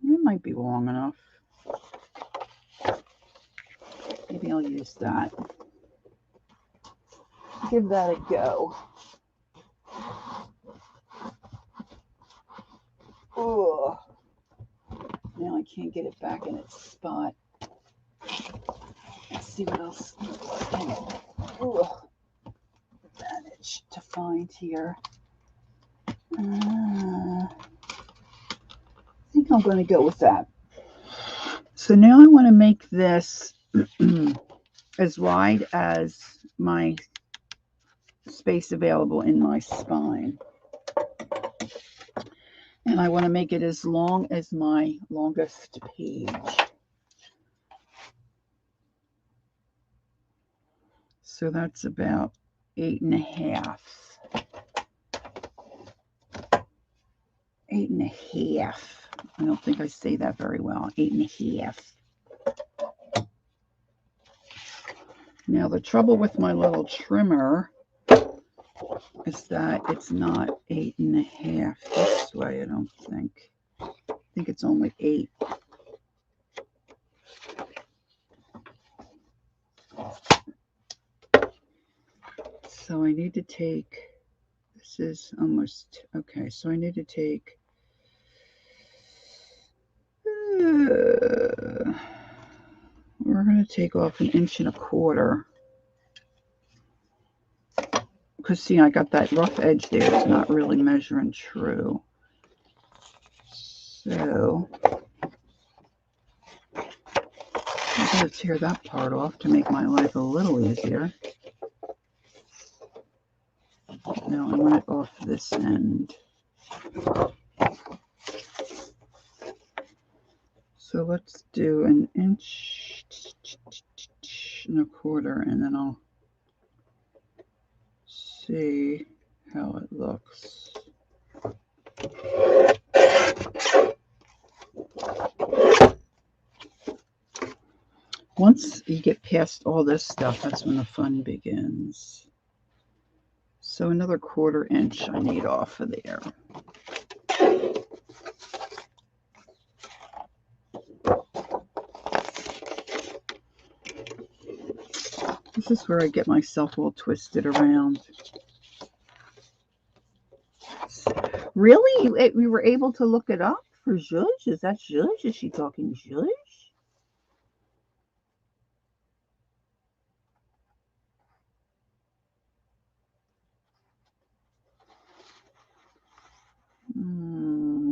It might be long enough. Maybe I'll use that. Give that a go. Oh, now I can't get it back in its spot. Let's see what else I can manage to find here. I think I'm going to go with that. So now I want to make this as wide as my space available in my spine. And I want to make it as long as my longest page. So that's about 8.5. 8.5. I don't think I say that very well. 8.5. Now the trouble with my little trimmer is that it's not 8.5 this way, I don't think. I think it's only 8. So I need to take, this is almost, okay, so I need to take, we're going to take off 1.25 inches. Because see, I got that rough edge there. It's not really measuring true. So I'm going to tear that part off to make my life a little easier. Now I want it off this end. So let's do 1.25 inches, and then I'll see how it looks. Once you get past all this stuff, that's when the fun begins. So another 1/4 inch I need off of there. This is where I get myself all twisted around. Really? We were able to look it up for zhuzh? Is that zhuzh? Is she talking zhuzh?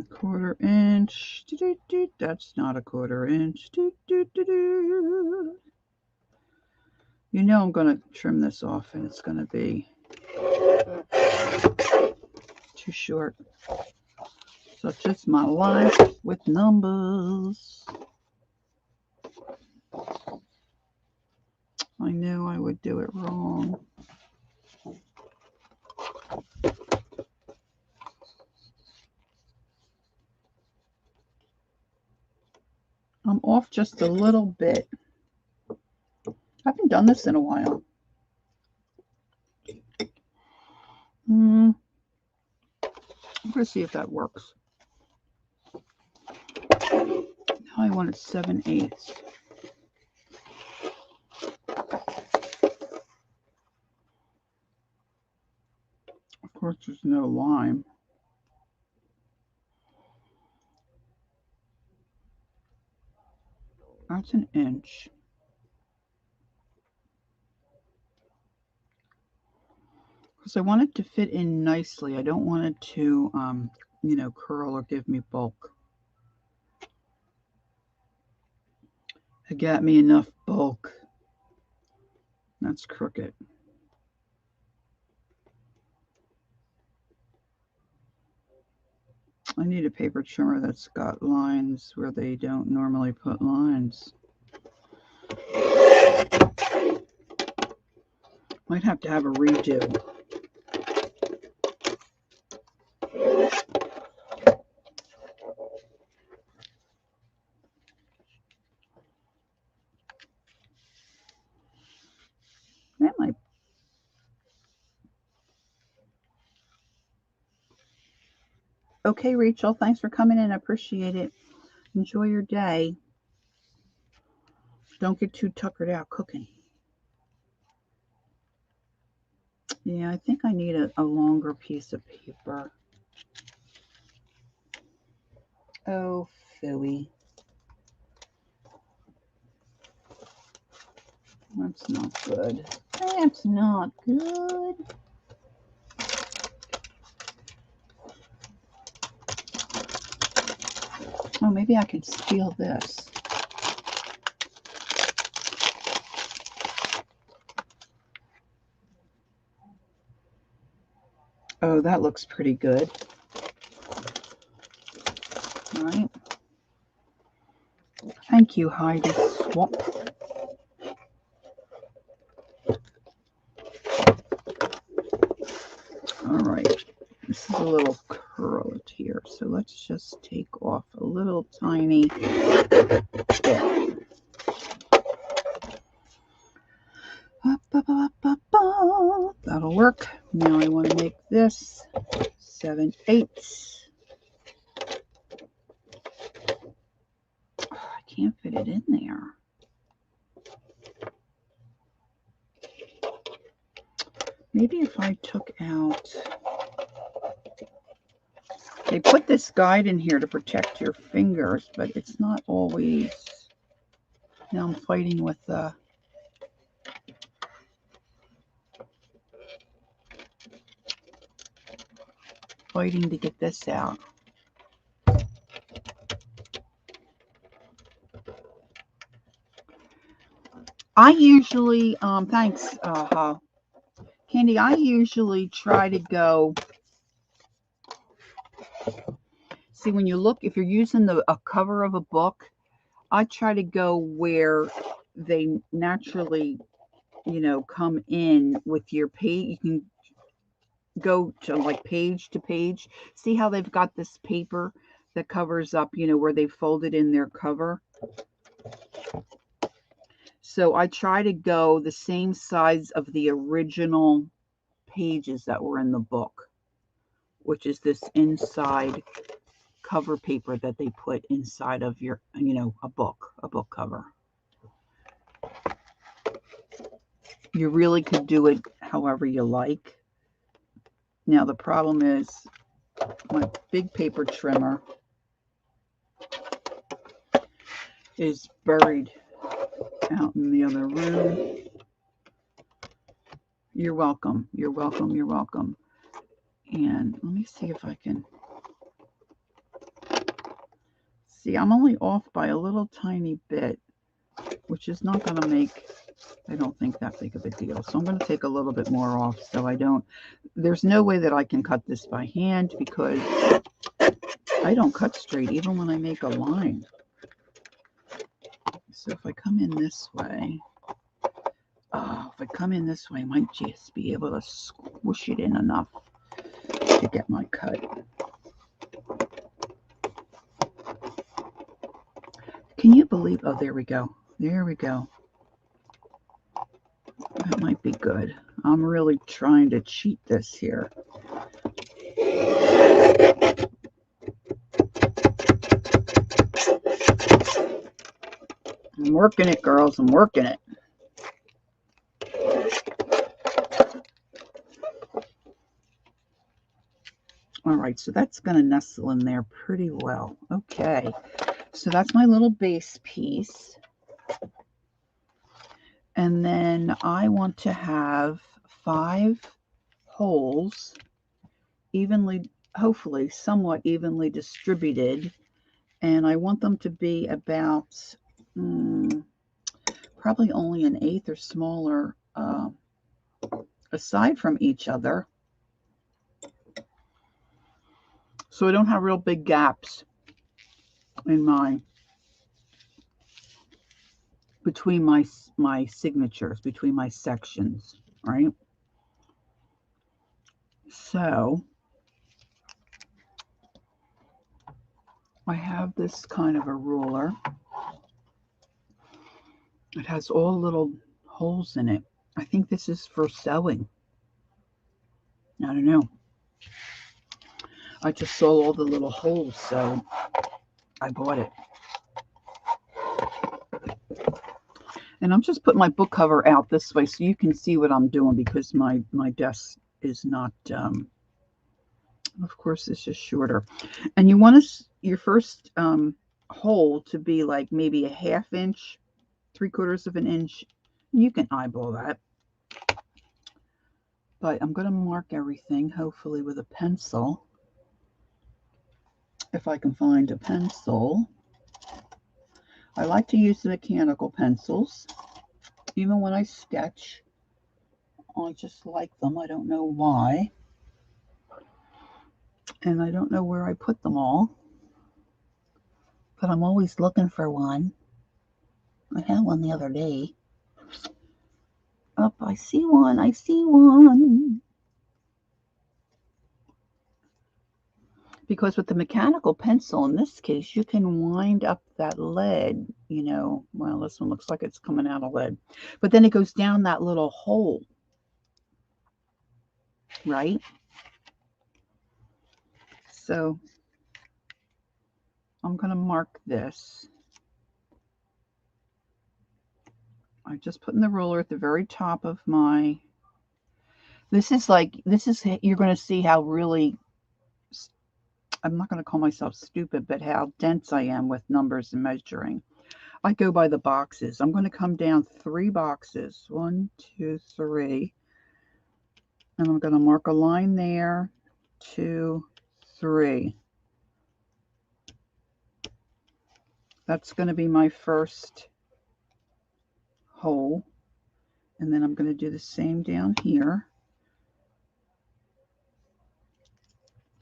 Quarter inch. That's not a 1/4 inch. You know I'm going to trim this off and it's going to be too short. Such is my life with numbers. I knew I would do it wrong. I'm off just a little bit. I haven't done this in a while. I'm going to see if that works. Now I want it 7/8. Of course, there's no lime. That's an inch. Because I want it to fit in nicely. I don't want it to, curl or give me bulk. It got me enough bulk. That's crooked. I need a paper trimmer that's got lines where they don't normally put lines. Might have to have a redo. That might. Okay, Rachel, thanks for coming in. I appreciate it. Enjoy your day. Don't get too tuckered out cooking. Yeah, I think I need a longer piece of paper. Oh, phooey. That's not good. That's not good. Oh, maybe I can steal this. Oh, that looks pretty good. All right. Thank you, Heidi Swap. All right. This is a little curled here, so let's just take off a little tiny bit. That'll work. Now I want to make this 7/8. I can't fit it in there. Maybe if I took out... They put this guide in here to protect your fingers, but it's not always... Now I'm fighting with fighting to get this out. I usually, thanks, Candy, I usually try to go, see when you look, if you're using a cover of a book, I try to go where they naturally, come in with your page. You can go to like page to page. See how they've got this paper that covers up, where they folded in their cover. So I try to go the same size of the original pages that were in the book, which is this inside cover paper that they put inside of your, a book cover. You really could do it however you like. Now the problem is my big paper trimmer is buried out in the other room. You're welcome. You're welcome. You're welcome. And let me see if I can see. I'm only off by a little tiny bit, which is not going to make I don't think that big of a deal. So I'm going to take a little bit more off so I don't, there's no way that I can cut this by hand because I don't cut straight even when I make a line. So if I come in this way, if I come in this way, I might just be able to squish it in enough to get my cut. Can you believe, oh, there we go. There we go. That might be good. I'm really trying to cheat this here. I'm working it, girls. I'm working it. All right, so that's going to nestle in there pretty well. Okay, so that's my little base piece. And then I want to have 5 holes evenly, hopefully somewhat evenly distributed. And I want them to be about probably only an eighth or smaller aside from each other. So I don't have real big gaps in between my signatures, between my sections, right? So I have this kind of a ruler. It has all little holes in it. I think this is for sewing. I don't know. I just saw all the little holes, so I bought it. And I'm just putting my book cover out this way so you can see what I'm doing because my desk is not, of course, it's just shorter. And you want your first hole to be like maybe a 1/2 inch, 3/4 of an inch. You can eyeball that. But I'm going to mark everything, hopefully with a pencil. If I can find a pencil. I like to use the mechanical pencils. Even when I sketch, I just like them. I don't know why. And I don't know where I put them all. But I'm always looking for one. I had one the other day. Up, I see one. I see one. Because with the mechanical pencil, in this case, you can wind up that lead, well, this one looks like it's coming out of lead, but then it goes down that little hole, right? So I'm going to mark this. I just put in the ruler at the very top of my, you're going to see how really, I'm not going to call myself stupid, but how dense I am with numbers and measuring. I go by the boxes. I'm going to come down 3 boxes. 1, 2, 3. And I'm going to mark a line there. 2, 3. That's going to be my first hole. And then I'm going to do the same down here.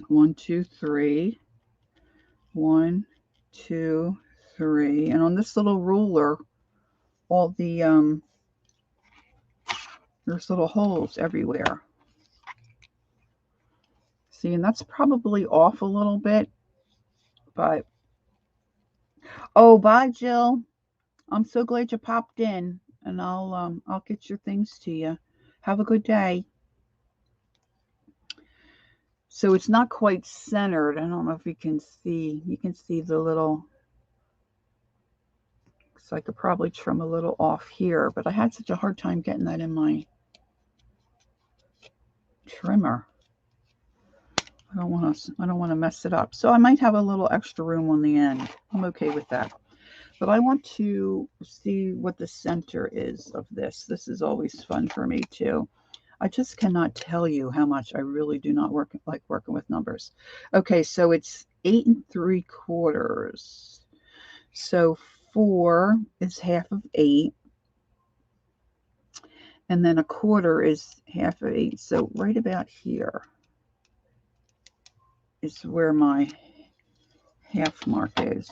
1, 2, 3. 1, 2, 3. And on this little ruler, all the there's little holes everywhere. See, and that's probably off a little bit, but oh, bye, Jill. I'm so glad you popped in, and I'll get your things to you. Have a good day. So it's not quite centered. I don't know if you can see. You can see the little. So I could probably trim a little off here, but I had such a hard time getting that in my trimmer. I don't want to mess it up. So I might have a little extra room on the end. I'm okay with that. But I want to see what the center is of this. This is always fun for me too. I just cannot tell you how much I really do not like working with numbers. Okay, so it's 8 3/4. So 4 is half of 8. And then a quarter is half of 8. So right about here is where my half mark is.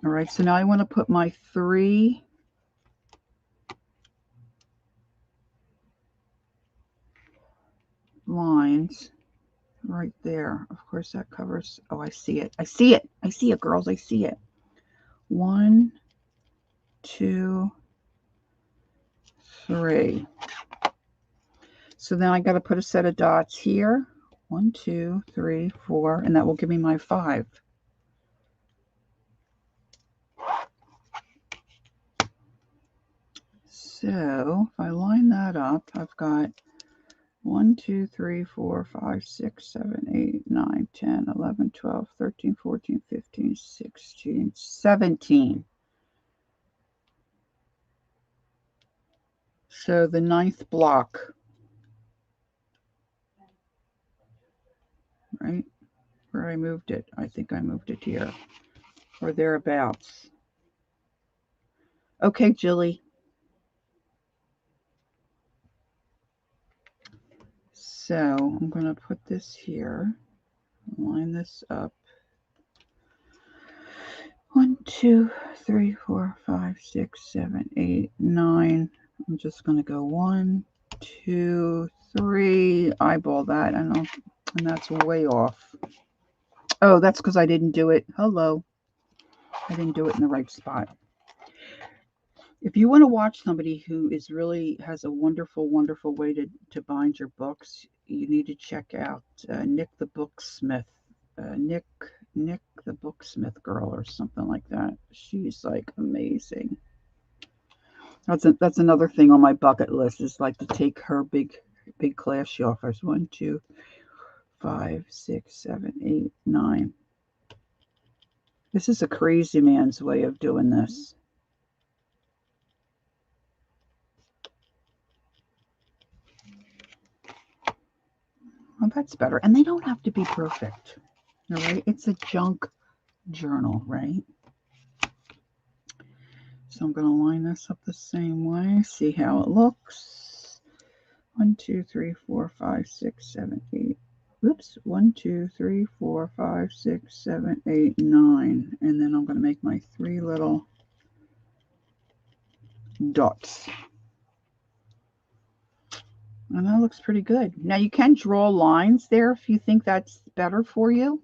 All right, so now I want to put my 3 lines right there. Of course, that covers. Oh, I see it. I see it. I see it, girls. I see it. 1, 2, 3. So then I got to put a set of dots here. 1, 2, 3, 4, and that will give me my 5. So if I line that up, I've got 1, 2, 3, 4, 5, 6, 7, 8, 9, 10, 11, 12, 13, 14, 15, 16, 17. So the 9th block, right, where I moved it. I think I moved it here or thereabouts. Okay, Jilly. So I'm going to put this here, line this up. 1, 2, 3, 4, 5, 6, 7, 8, 9. I'm just going to go 1, 2, 3. Eyeball that. I know, and that's way off. Oh, that's because I didn't do it. Hello. I didn't do it in the right spot. If you want to watch somebody who is really has a wonderful, wonderful way to bind your books, you need to check out Nick the Booksmith. Nick the Booksmith girl or something like that. She's like amazing. That's another thing on my bucket list is like to take her big class she offers. 1, 2, 5, 6, 7, 8, 9. This is a crazy man's way of doing this. Well, that's better. And they don't have to be perfect. All right. It's a junk journal, right? So I'm going to line this up the same way. See how it looks. 1, 2, 3, 4, 5, 6, 7, 8. Oops. 1, 2, 3, 4, 5, 6, 7, 8, 9. And then I'm going to make my 3 little dots. And that looks pretty good. Now you can draw lines there if you think that's better for you.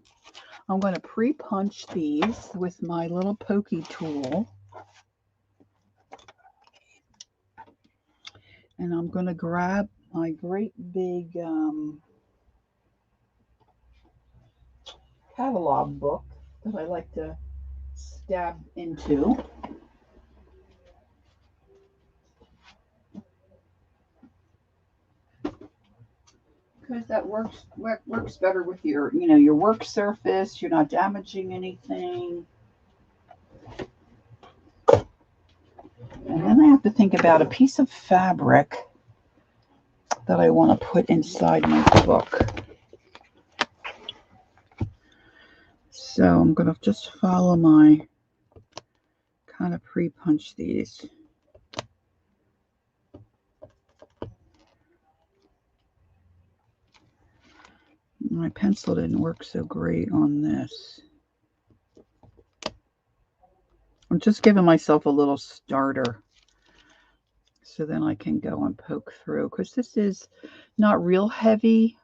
I'm going to pre-punch these with my little pokey tool. And I'm going to grab my great big catalog book that I like to stab into. Because that works better with your work surface. You're not damaging anything. And then I have to think about a piece of fabric that I want to put inside my book. So I'm going to just follow my kind of pre-punch these. My pencil didn't work so great on this. I'm just giving myself a little starter so then I can go and poke through because this is not real heavy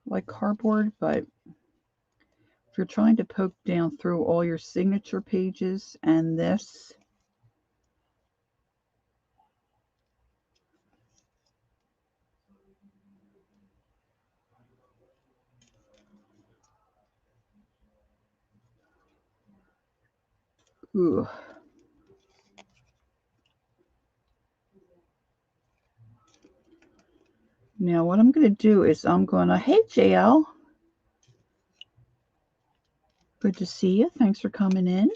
like cardboard, but if you're trying to poke down through all your signature pages and this, ooh. Now what I'm going to do is I'm going to, hey JL, good to see you. Thanks for coming in.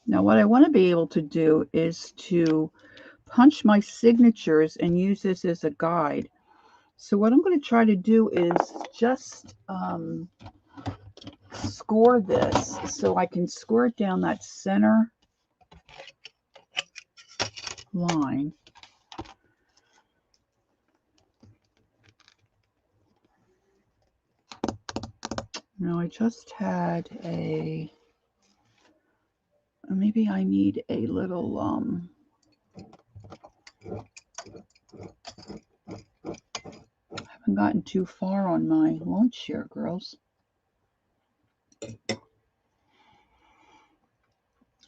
Now what I want to be able to do is to punch my signatures and use this as a guide. So what I'm going to try to do is just score this so I can score it down that center line. Now I just had maybe I need a little, I haven't gotten too far on my launch here, girls.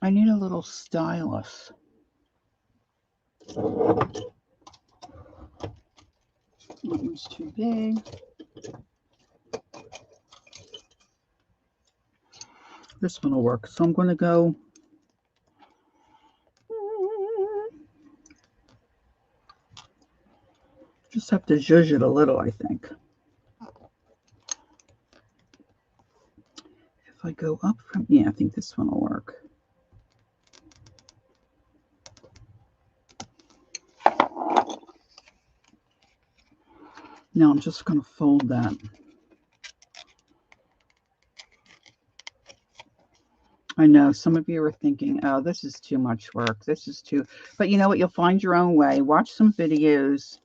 I need a little stylus. That was too big. This one will work. So I'm going to go just have to zhuzh it a little, I think. If I go up from, yeah, I think this one will work. Now I'm just going to fold that. I know some of you are thinking, oh, this is too much work. This is too, but you know what? You'll find your own way. Watch some videos.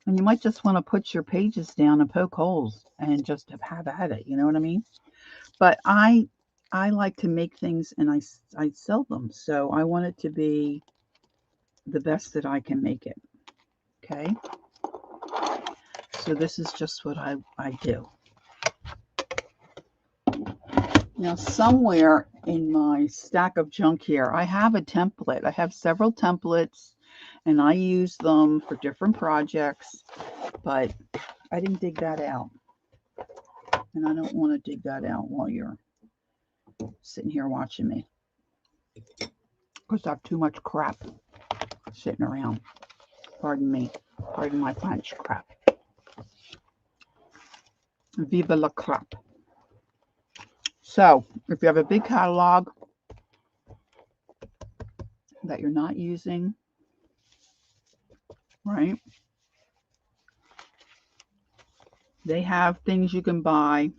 And you might just want to put your pages down and poke holes and just have at it. You know what I mean? But I like to make things and I sell them. So I want it to be the best that I can make it. Okay. So this is just what I do. Now somewhere in my stack of junk here, I have a template. I have several templates and I use them for different projects, but I didn't dig that out. And I don't want to dig that out while you're sitting here watching me, because I have too much crap sitting around. Pardon me. Pardon my French. Crap. Viva la crap. So, if you have a big catalog that you're not using, right? They have things you can buy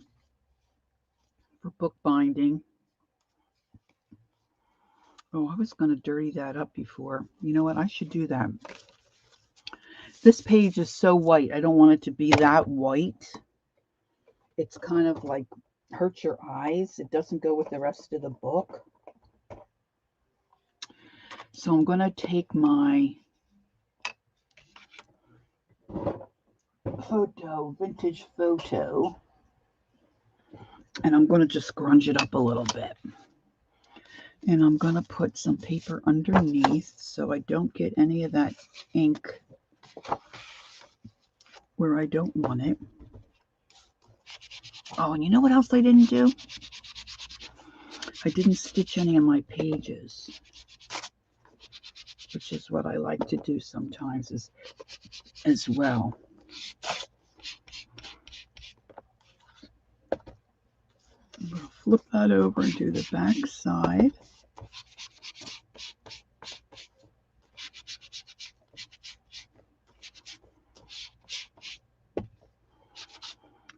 for bookbinding. Oh, I was going to dirty that up before. You know what? I should do that. This page is so white. I don't want it to be that white. It's kind of like hurts your eyes. It doesn't go with the rest of the book. So I'm going to take my vintage photo, and I'm going to just grunge it up a little bit. And I'm going to put some paper underneath so I don't get any of that ink where I don't want it. Oh, and you know what else I didn't do? I didn't stitch any of my pages, which is what I like to do sometimes as well. I'm going to flip that over and do the back side.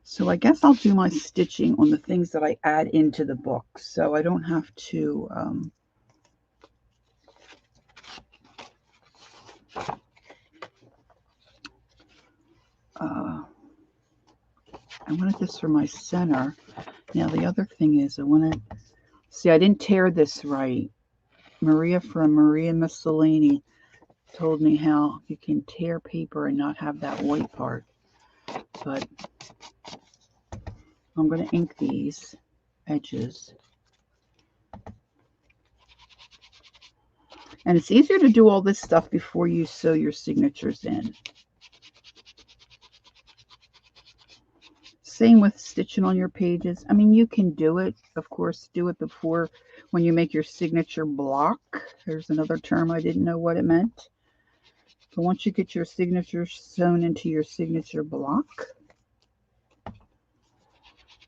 So I guess I'll do my stitching on the things that I add into the book, so I don't have to I wanted this for my center. Now the other thing is I want to see, I didn't tear this right. Maria from Maria Mussolini told me how you can tear paper and not have that white part. But I'm going to ink these edges. And it's easier to do all this stuff before you sew your signatures in. Same with stitching on your pages. I mean, you can do it, of course, do it before when you make your signature block. There's another term I didn't know what it meant. But once you get your signature sewn into your signature block,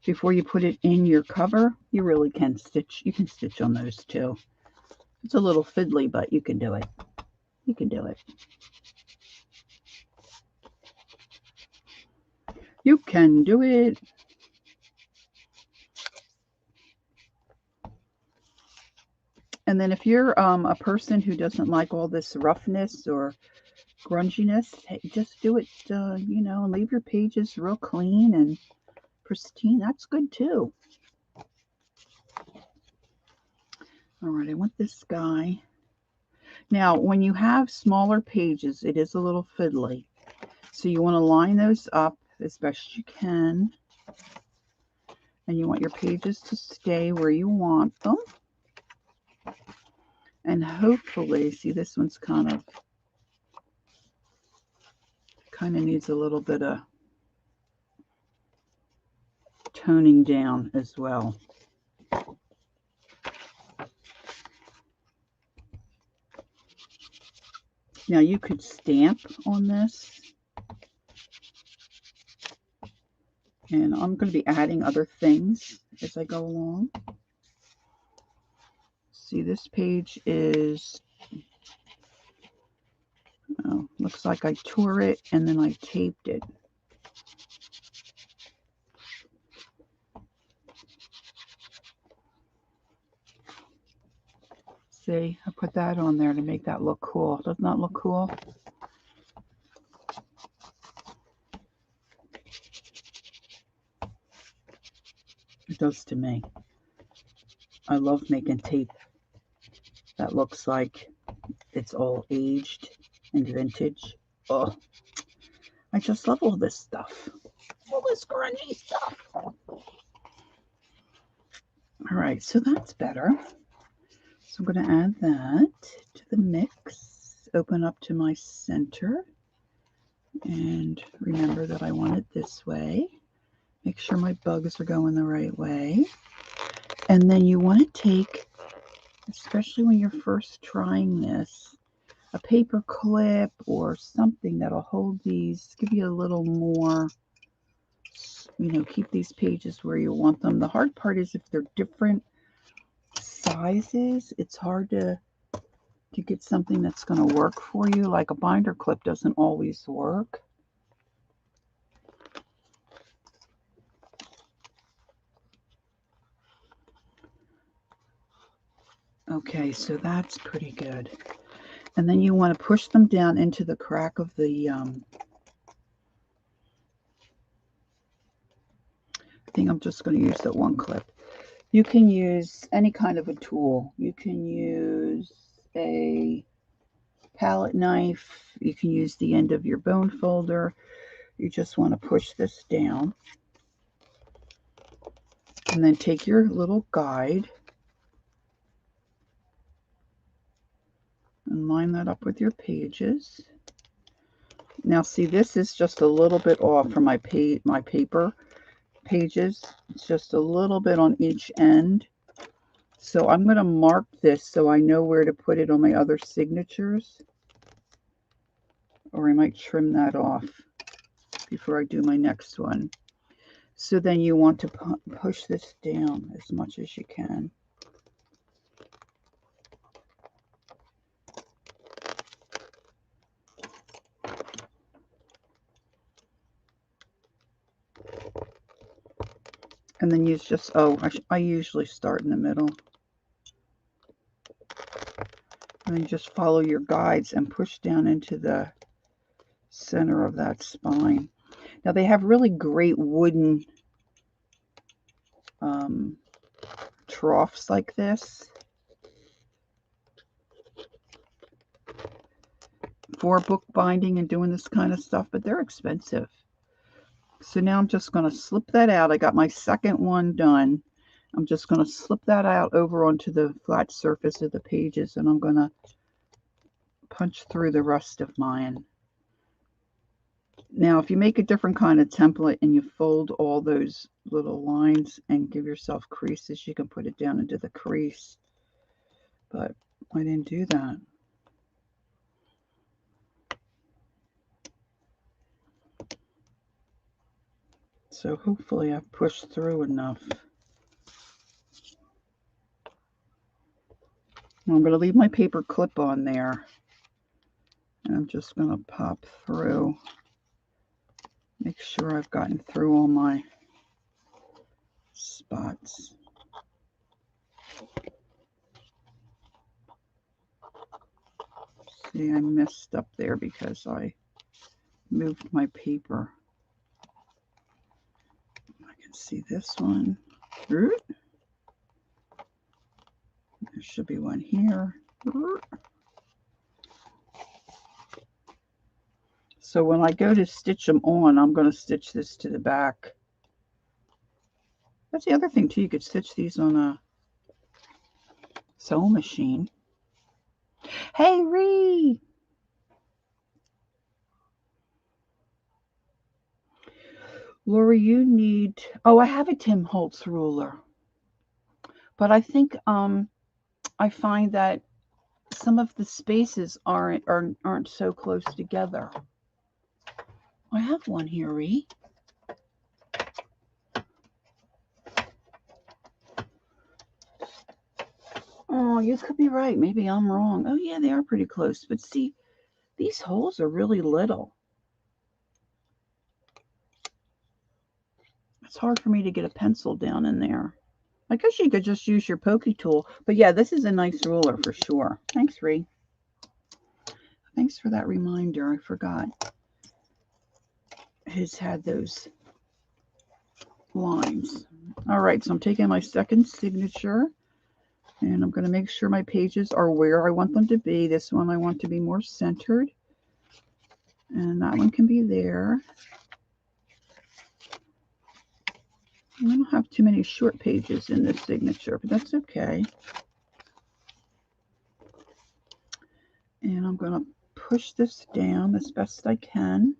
before you put it in your cover, you really can stitch. You can stitch on those too. It's a little fiddly, but you can do it. You can do it. You can do it. And then if you're a person who doesn't like all this roughness or grunginess, hey, just do it, and leave your pages real clean and pristine. That's good too. All right, I want this guy. Now, when you have smaller pages, it is a little fiddly. So you want to line those up as best you can. And you want your pages to stay where you want them. And hopefully, see, this one's kind of needs a little bit of toning down as well. Now you could stamp on this. And I'm going to be adding other things as I go along. See, this page is, looks like I tore it and then I taped it. See, I put that on there to make that look cool. Doesn't that look cool? It does to me. I love making tape that looks like it's all aged and vintage. Oh, I just love all this stuff. All this grungy stuff. All right, so that's better. So I'm going to add that to the mix. Open up to my center. And remember that I want it this way. Make sure my bugs are going the right way. And then you want to take, especially when you're first trying this, a paper clip or something that'll hold these, give you a little more, keep these pages where you want them. The hard part is if they're different sizes, it's hard to get something that's going to work for you. Like a binder clip doesn't always work. Okay, so that's pretty good. And then you want to push them down into the crack of the I think I'm just going to use that one clip. You can use any kind of a tool. You can use a palette knife. You can use the end of your bone folder. You just want to push this down. And then take your little guide and line that up with your pages. Now see, this is just a little bit off from my paper pages. It's just a little bit on each end. So I'm going to mark this so I know where to put it on my other signatures. Or I might trim that off before I do my next one. So then you want to push this down as much as you can. And then use just, I usually start in the middle. And then just follow your guides and push down into the center of that spine. Now they have really great wooden troughs like this for book binding and doing this kind of stuff, but they're expensive. So now I'm just going to slip that out. I got my second one done. I'm just going to slip that out over onto the flat surface of the pages, and I'm going to punch through the rest of mine. Now, if you make a different kind of template and you fold all those little lines and give yourself creases, you can put it down into the crease. But I didn't do that. So hopefully I've pushed through enough. I'm going to leave my paper clip on there. And I'm just going to pop through. Make sure I've gotten through all my spots. See, I messed up there because I moved my paper. I can see this one. There should be one here. So when I go to stitch them on, I'm going to stitch this to the back. That's the other thing too. You could stitch these on a sewing machine. Hey, Ree! Lori, you need... Oh, I have a Tim Holtz ruler. But I think I find that some of the spaces aren't so close together. I have one here, Ree. Oh, you could be right. Maybe I'm wrong. Oh, yeah, they are pretty close. But see, these holes are really little. It's hard for me to get a pencil down in there. I guess you could just use your pokey tool. But yeah, this is a nice ruler for sure. Thanks, Ree. Thanks for that reminder. I forgot. His had those lines. All right, so I'm taking my second signature. And I'm going to make sure my pages are where I want them to be. This one I want to be more centered. And that one can be there. I don't have too many short pages in this signature, but that's okay. And I'm going to push this down as best I can.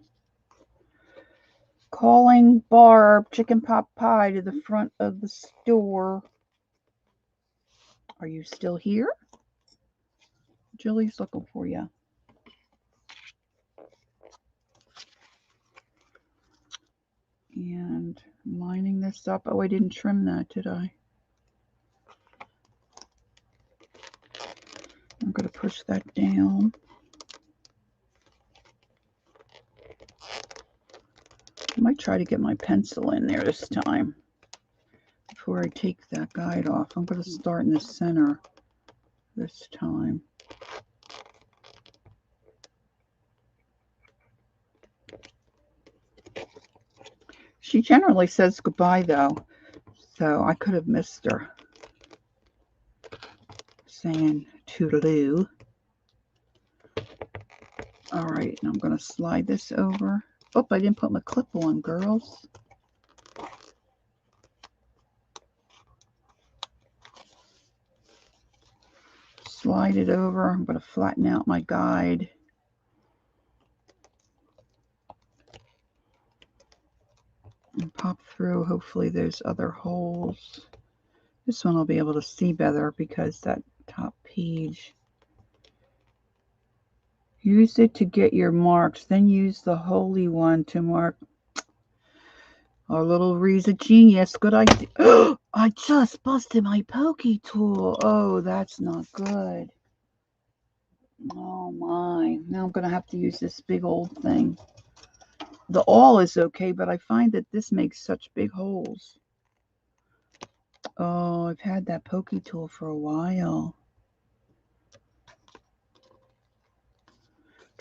Calling Barb chicken pot pie to the front of the store. Are you still here? Julie's looking for you. And lining this up. Oh, I didn't trim that, did I? I'm going to push that down. I might try to get my pencil in there this time before I take that guide off. I'm going to start in the center this time. She generally says goodbye though, so I could have missed her saying toodaloo. All right, and I'm going to slide this over. Oh, I didn't put my clip on, girls. Slide it over. I'm going to flatten out my guide. And pop through, hopefully, those other holes. This one I'll be able to see better because that top page. Use it to get your marks, then use the holy one to mark. Our little Ree's a genius. Good idea. I just busted my pokey tool. Oh, that's not good. Oh my. Now I'm going to have to use this big old thing. The awl is okay, but I find that this makes such big holes. Oh, I've had that pokey tool for a while.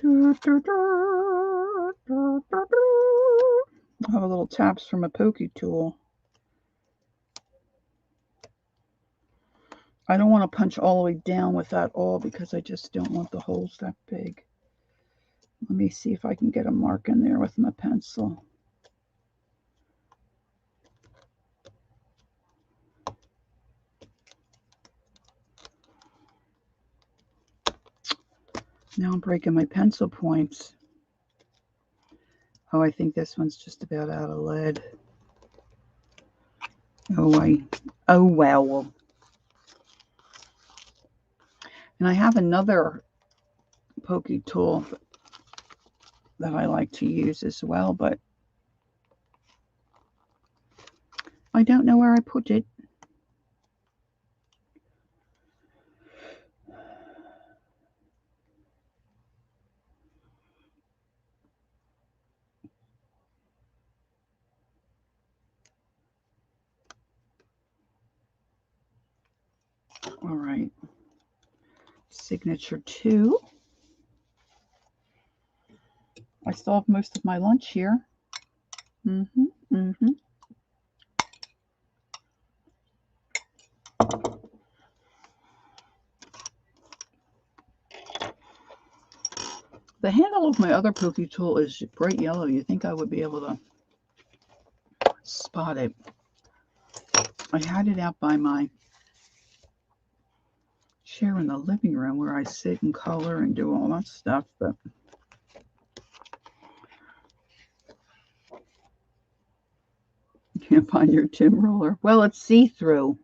I have a little taps from a pokey tool. I don't want to punch all the way down with that awl because I just don't want the holes that big. Let me see if I can get a mark in there with my pencil. Now I'm breaking my pencil points. Oh, I think this one's just about out of lead. Oh well. And I have another pokey tool that I like to use as well, but I don't know where I put it. All right. Signature 2. I still have most of my lunch here. Mm-hmm, mm-hmm. The handle of my other pokey tool is bright yellow. You think I would be able to spot it. I had it out by my chair in the living room where I sit and color and do all that stuff, but you can't find your Tim roller. Well, it's see-through.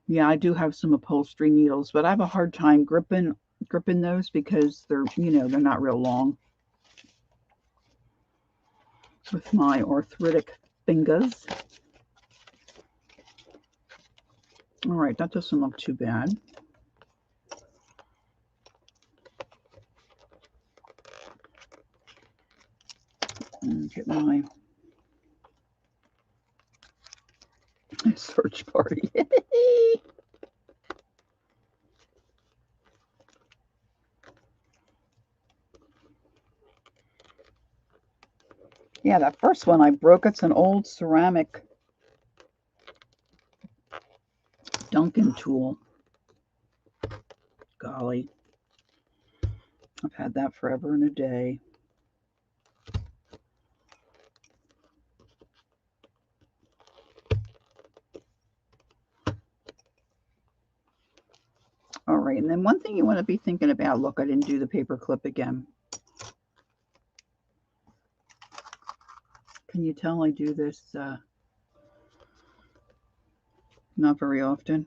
Yeah, I do have some upholstery needles, but I have a hard time gripping those because they're, they're not real long with my arthritic fingers. All right, that doesn't look too bad. And get my search party. Yeah, that first one I broke. It's an old ceramic Duncan tool. Golly. I've had that forever and a day. All right, and then one thing you want to be thinking about, look, I didn't do the paper clip again. Can you tell I do this not very often?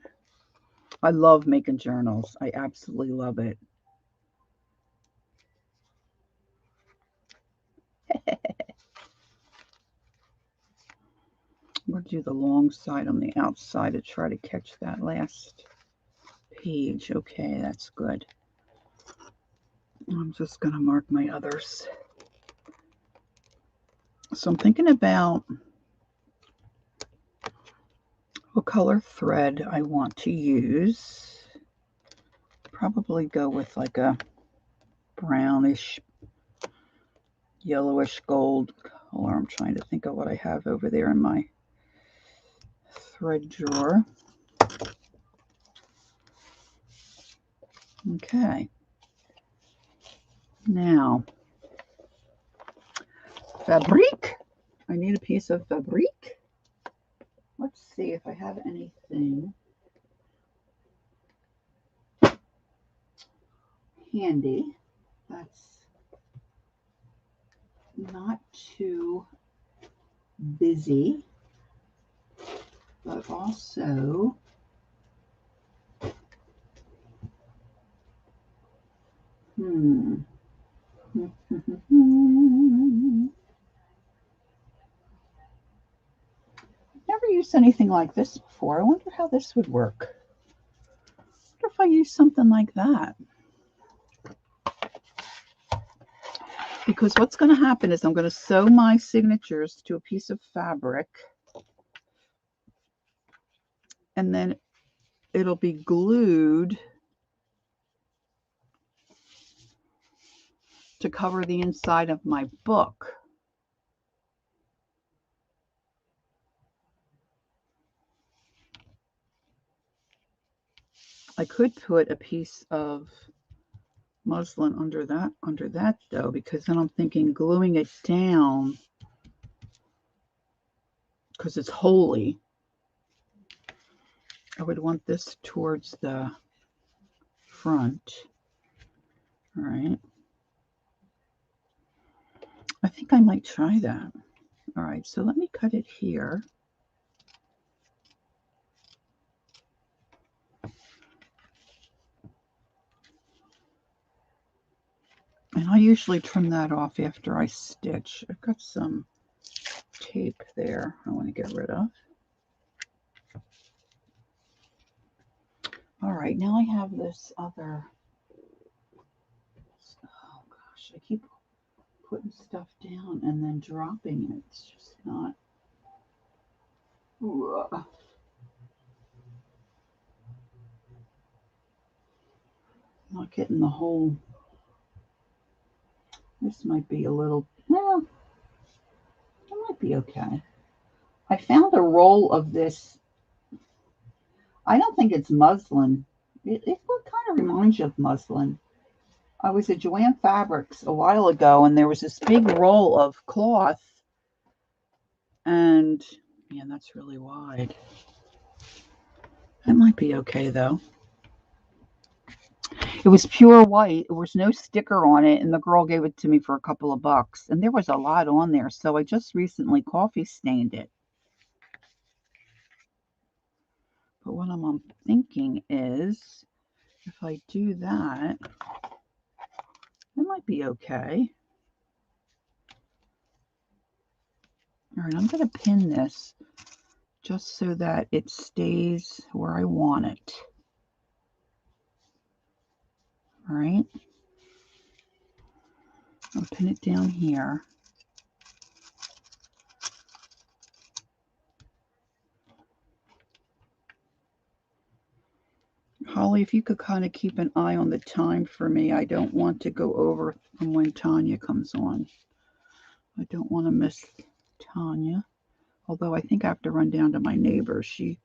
I love making journals. I absolutely love it. We'll do the long side on the outside to try to catch that last page. Okay, that's good. I'm just going to mark my others. So I'm thinking about what color thread I want to use. Probably go with like a brownish, yellowish gold color. I'm trying to think of what I have over there in my thread drawer. Okay. Now, fabric. I need a piece of fabric. Let's see if I have anything handy that's not too busy, but also never used anything like this before. I wonder how this would work. I wonder if I use something like that. Because what's going to happen is I'm going to sew my signatures to a piece of fabric, and then it'll be glued to cover the inside of my book. I could put a piece of muslin under that though, because then I'm thinking gluing it down, because it's holy, I would want this towards the front. All right. I think I might try that. All right, so let me cut it here. And I usually trim that off after I stitch. I've got some tape there I want to get rid of. All right, now I have this other, oh gosh, I keep putting stuff down and then dropping it. It's just not, not getting the whole, this might be a little, well, it might be okay. I found a roll of this, I don't think it's muslin. It kind of reminds you of muslin. I was at Joann Fabrics a while ago, and there was this big roll of cloth, and man, that's really wide. That might be okay though. It was pure white. There was no sticker on it, and the girl gave it to me for a couple of bucks. And there was a lot on there, so I just recently coffee stained it. But what I'm thinking is, if I do that, it might be okay. All right, I'm going to pin this just so that it stays where I want it. All right. I'll pin it down here. Holly, if you could kind of keep an eye on the time for me. I don't want to go over from when Tanya comes on. I don't want to miss Tanya. Although I think I have to run down to my neighbor. She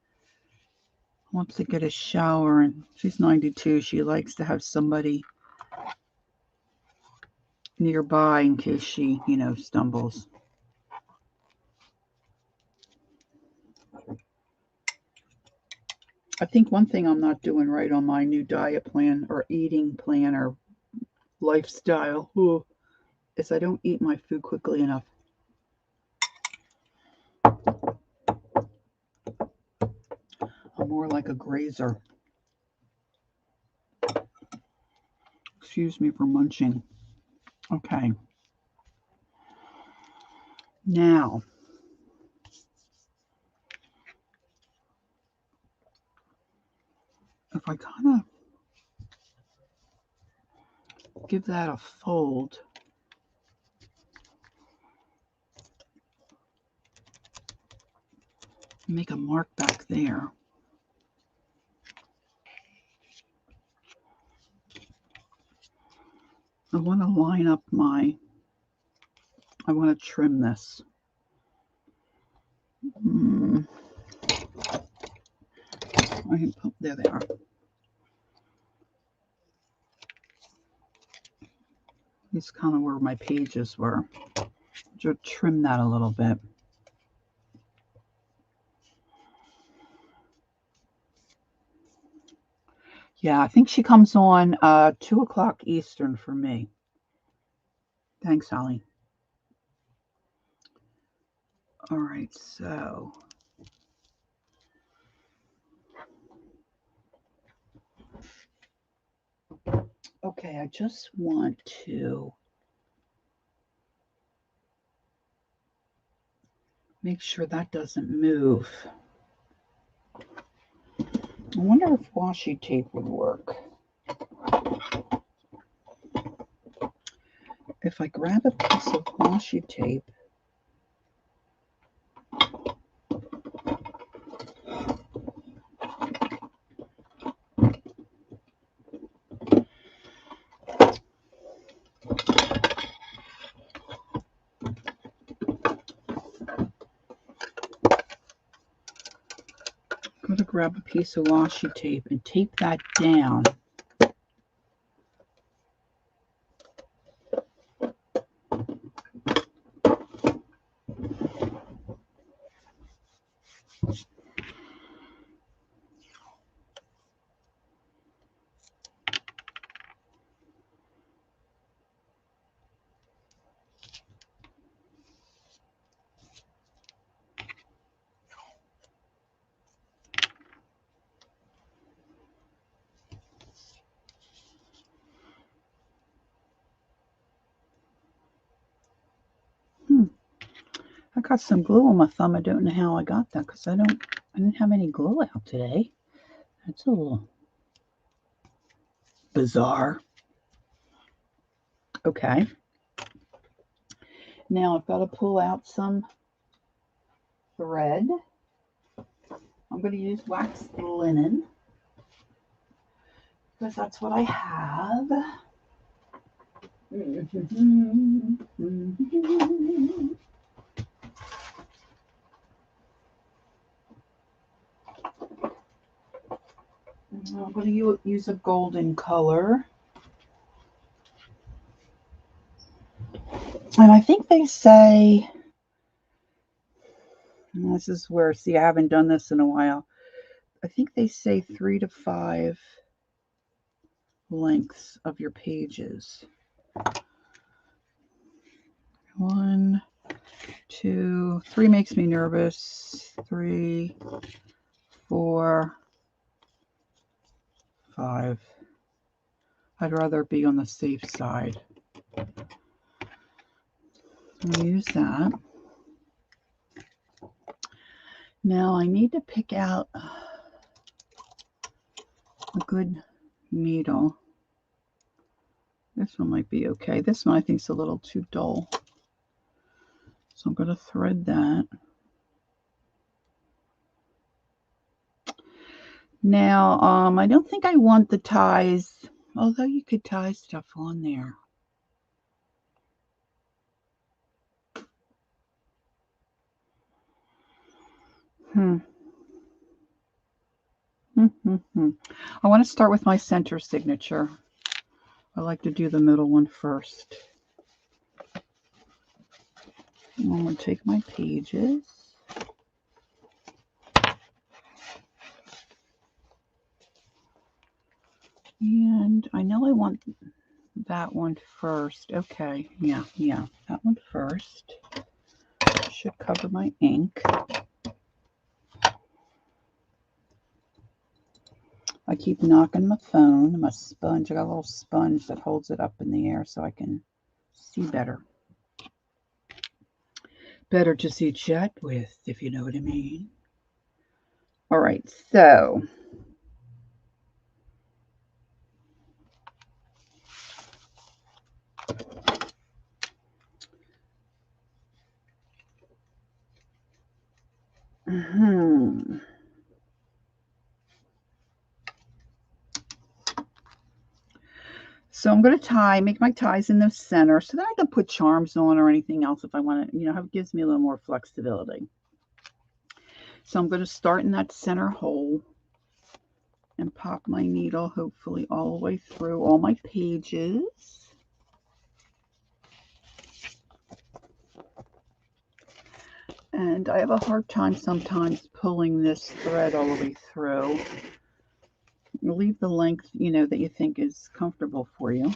wants to get a shower, and she's 92. She likes to have somebody nearby in case she, stumbles. I think one thing I'm not doing right on my new diet plan or eating plan or lifestyle is I don't eat my food quickly enough. I'm more like a grazer. Excuse me for munching. Okay. Now, if I kind of give that a fold, make a mark back there. I want to line up I want to trim this. There they are. This is kind of where my pages were. Just trim that a little bit. Yeah, I think she comes on 2 o'clock Eastern for me. Thanks, Holly. All right, so okay, I just want to make sure that doesn't move. I wonder if washi tape would work. If I grab a piece of washi tape, I'm going to grab a piece of washi tape and tape that down. I got some glue on my thumb. I don't know how I got that because I didn't have any glue out today. That's a little bizarre. Okay. Now I've got to pull out some thread. I'm going to use waxed linen because that's what I have. I'm going to use a golden color. And I think they say, and this is where, see, I haven't done this in a while. I think they say 3 to 5 lengths of your pages. 1, 2, 3 makes me nervous. 3, 4, 5. I'd rather be on the safe side. I'll use that. Now I need to pick out a good needle. This one might be okay. This one I think is a little too dull. So I'm going to thread that. Now, I don't think I want the ties, although you could tie stuff on there. I want to start with my center signature. I like to do the middle one first. I'm going to take my pages. And I know I want that one first. Okay, yeah, that one first. Should cover my ink. I keep knocking my phone, my sponge. I got a little sponge that holds it up in the air so I can see better. Better to see chat with, if you know what I mean. All right, so So I'm going to make my ties in the center so that I can put charms on or anything else if I want to, it gives me a little more flexibility. So I'm going to start in that center hole and pop my needle hopefully all the way through all my pages. And I have a hard time sometimes pulling this thread all the way through. Leave the length, that you think is comfortable for you.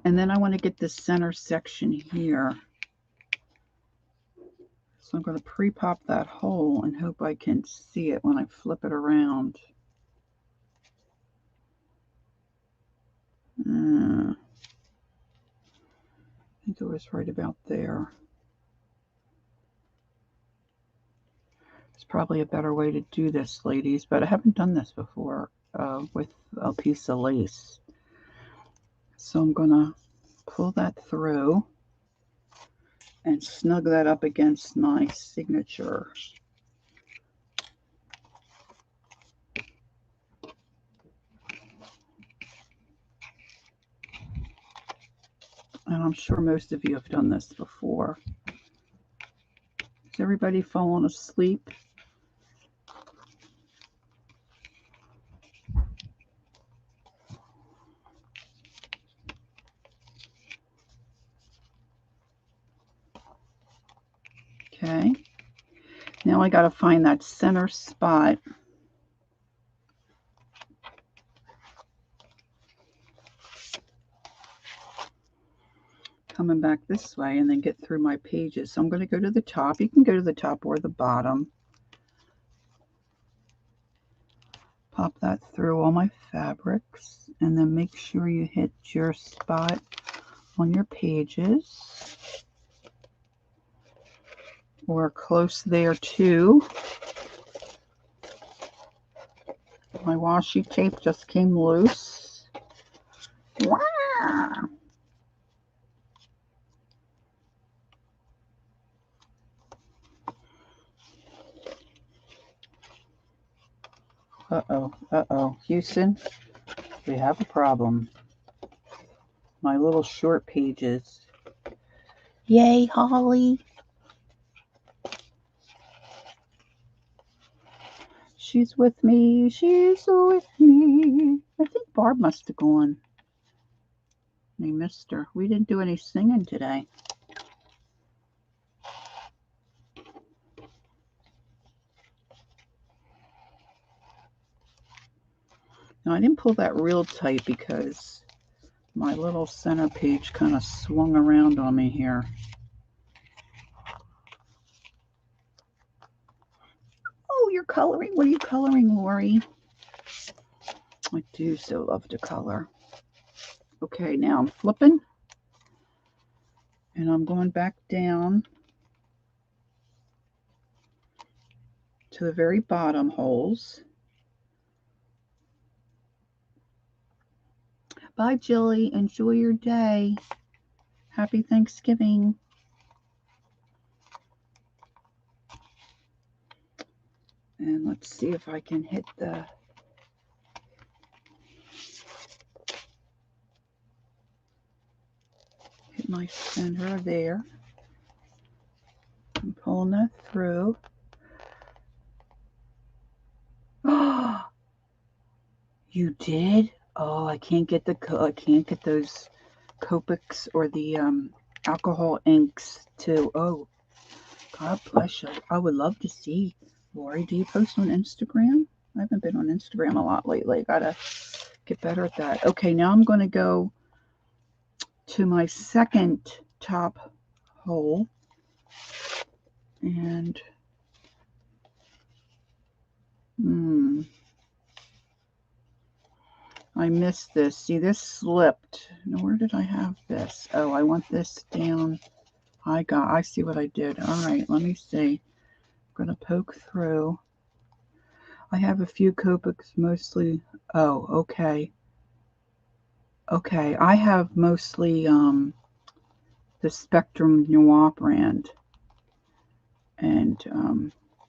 And then I want to get this center section here. So I'm going to pre-pop that hole and hope I can see it when I flip it around. I think it was right about there. It's probably a better way to do this, ladies, but I haven't done this before with a piece of lace. So I'm going to pull that through and snug that up against my signature. And I'm sure most of you have done this before. Is everybody falling asleep? Okay. Now I got to find that center spot. Coming back this way and then get through my pages. So I'm going to go to the top. You can go to the top or the bottom. Pop that through all my fabrics and then make sure you hit your spot on your pages. or close there too. My washi tape just came loose. Wow. Uh-oh. Houston, we have a problem. My little short pages. Yay, Holly. She's with me. She's with me. I think Barb must have gone. They missed her. We didn't do any singing today. Now, I didn't pull that real tight because my little center page kind of swung around on me here. Oh, you're coloring? What are you coloring, Lori? I do so love to color. Okay, now I'm flipping. And I'm going back down to the very bottom holes. Bye, Jilly. Enjoy your day. Happy Thanksgiving. And let's see if I can hit my center there. I'm pulling that through. Oh, you did? Oh, I can't get those Copics or the alcohol inks to. Oh, God bless you. I would love to see. Lori, do you post on Instagram? I haven't been on Instagram a lot lately. Gotta get better at that. Okay, now I'm going to go to my second top hole. And I missed this. See, this slipped. Now, where did I have this? Oh, I want this down. I see what I did. All right, let me see. I'm going to poke through. I have a few Copics, mostly. Oh, okay. Okay, I have mostly the Spectrum Noir brand. And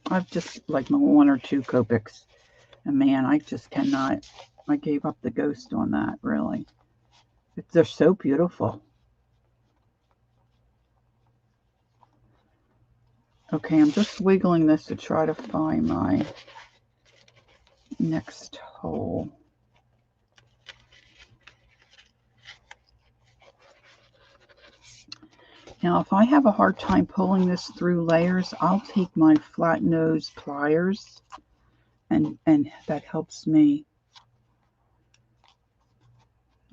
I've just like my one or two Copics. And man, I just cannot. I gave up the ghost on that, really. They're so beautiful. Okay, I'm just wiggling this to try to find my next hole. Now, if I have a hard time pulling this through layers, I'll take my flat nose pliers, and that helps me.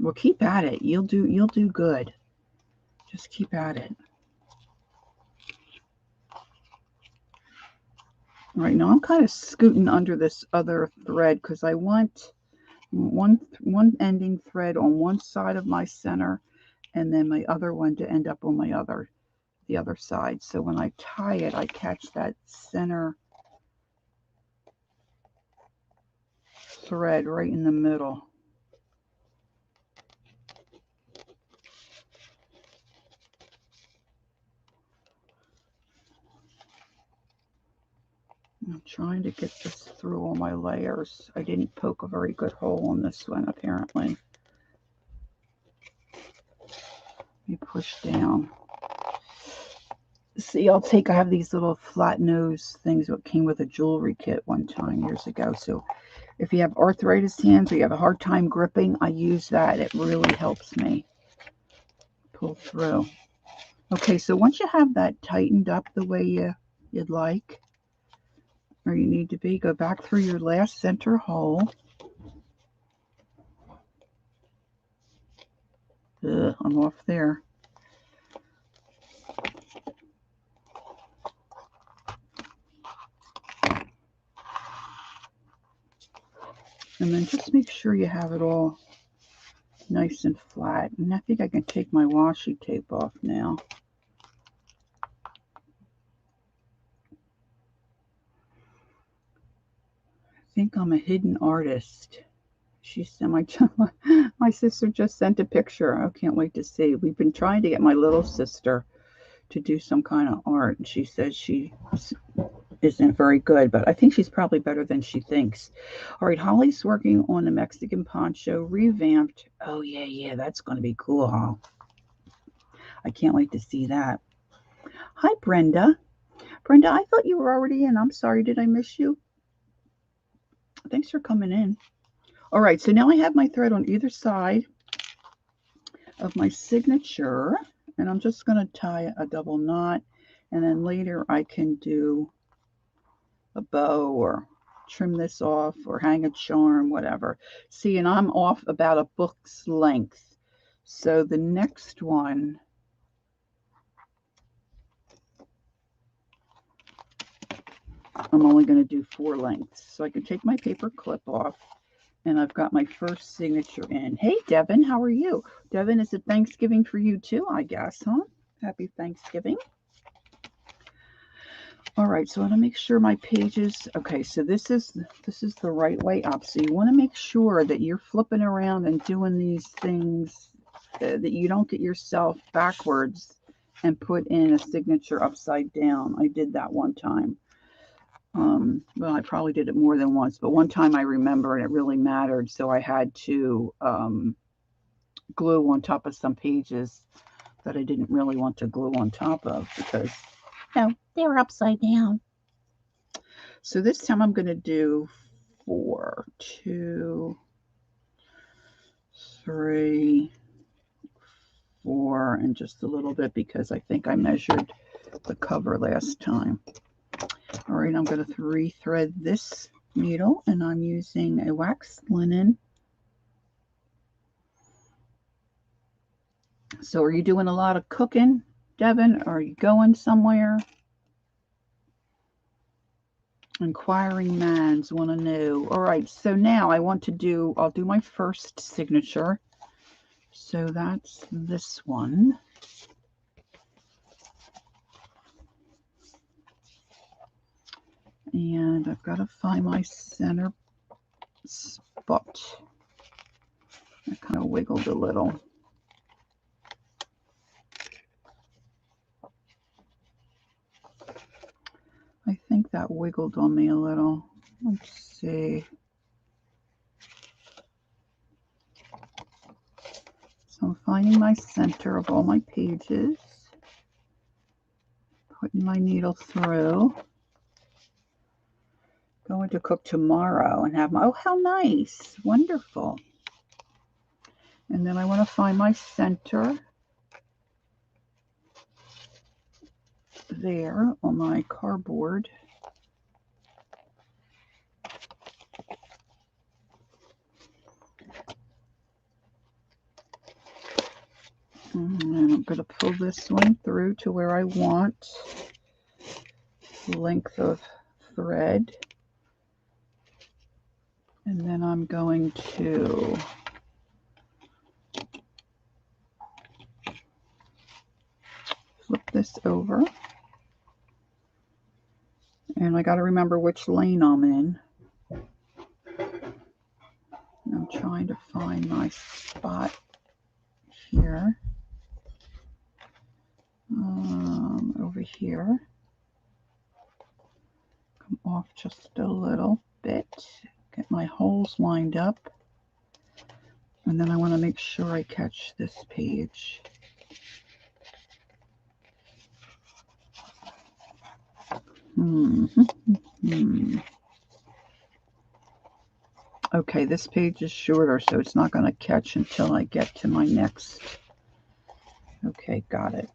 Well, keep at it. You'll do good. Just keep at it. Right now, I'm kind of scooting under this other thread because I want one ending thread on one side of my center, and then my other one to end up on the other side. So when I tie it, I catch that center thread right in the middle. I'm trying to get this through all my layers. I didn't poke a very good hole in this one, apparently. Let me push down. See, I have these little flat nose things that came with a jewelry kit one time years ago. So if you have arthritis hands or you have a hard time gripping, I use that. It really helps me pull through. Okay, so once you have that tightened up the way you'd like, or you need to be, go back through your last center hole. I'm off there. And then just make sure you have it all nice and flat. And I think I can take my washi tape off now. think I'm a hidden artist. She said, my sister just sent a picture. I can't wait to see. We've been trying to get my little sister to do some kind of art. And she says she isn't very good, but I think she's probably better than she thinks. All right, Holly's working on a Mexican poncho revamped. Oh, yeah, that's going to be cool, huh? I can't wait to see that. Hi, Brenda. Brenda, I thought you were already in. I'm sorry, did I miss you? Thanks for coming in. All right, so now I have my thread on either side of my signature, and I'm just going to tie a double knot, and then later I can do a bow or trim this off or hang a charm, whatever. See, and I'm off about a book's length. So the next one, I'm only going to do 4 lengths. So I can take my paper clip off, and I've got my first signature in. Hey, Devin, how are you? Devin, is it Thanksgiving for you too, I guess, huh? Happy Thanksgiving. All right, so I want to make sure my pages, okay, so this is the right way up. So you want to make sure that you're flipping around and doing these things, that you don't get yourself backwards and put in a signature upside down. I did that one time. Well, I probably did it more than once, but one time I remember and it really mattered. So I had to glue on top of some pages that I didn't really want to glue on top of because, they were upside down. So this time I'm going to do 4, 2, 3, 4, and just a little bit because I think I measured the cover last time. All right, I'm going to re-thread this needle, and I'm using a waxed linen. So are you doing a lot of cooking, Devin? Are you going somewhere? Inquiring minds want to know. All right, so now I want to do, I'll do my first signature. So that's this one. And I've got to find my center spot. I kind of wiggled a little. I think that wiggled on me a little. Let's see. So I'm finding my center of all my pages. Putting my needle through. Going to cook tomorrow and have my, oh, how nice. Wonderful. And then I want to find my center there on my cardboard. And I'm going to pull this one through to where I want. Length of thread. And then I'm going to flip this over. And I got to remember which lane I'm in. I'm trying to find my spot here. Over here. Come off just a little bit. Get my holes lined up. And then I want to make sure I catch this page. Okay, this page is shorter, so it's not going to catch until I get to my next. Okay, got it.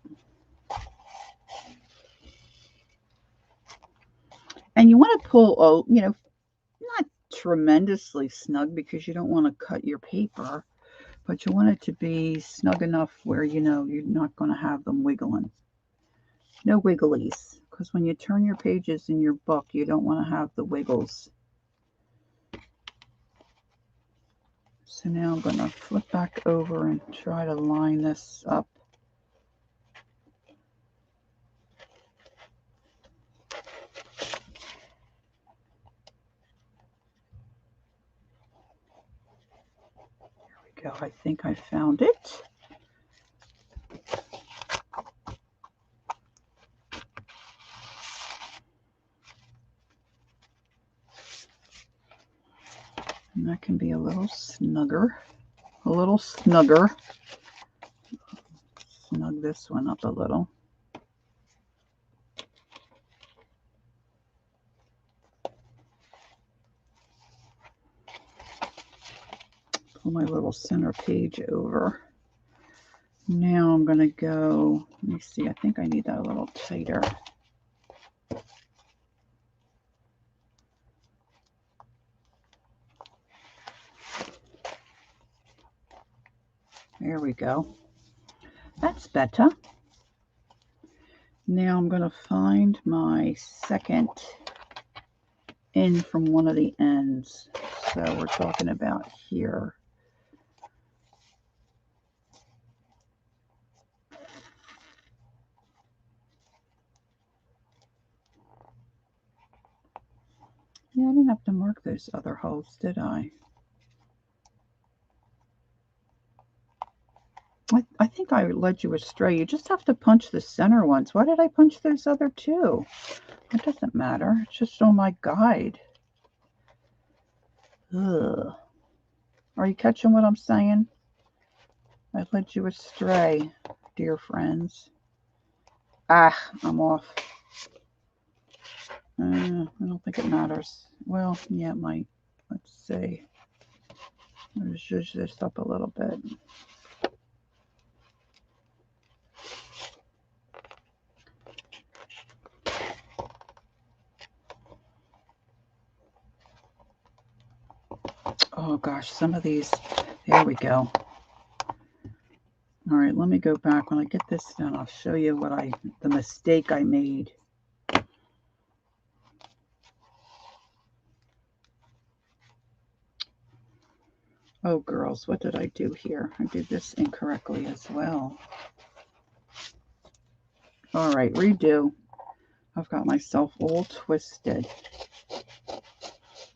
And you want to pull, not tremendously snug because you don't want to cut your paper, but you want it to be snug enough where, you're not going to have them wiggling. No wigglies, because when you turn your pages in your book, you don't want to have the wiggles. So now I'm going to flip back over and try to line this up. go. I think I found it. And that can be a little snugger. A little snugger. Snug this one up a little. Pull my little center page over. Now I'm going to go, let me see, I think I need that a little tighter. There we go. That's better. Now I'm going to find my second in from one of the ends. So we're talking about here. Yeah, I didn't have to mark those other holes, did I? I think I led you astray. You just have to punch the center ones. Why did I punch those other two? It doesn't matter. It's just on my guide. Ugh. Are you catching what I'm saying? I led you astray, dear friends. Ah, I'm off. I don't think it matters. Well, yeah, it might. Let's see. Let's zhuzh this up a little bit. Oh gosh, some of these. There we go. All right, let me go back. When I get this done, I'll show you the mistake I made. Oh, girls, what did I do here? I did this incorrectly as well. All right, redo. I've got myself all twisted.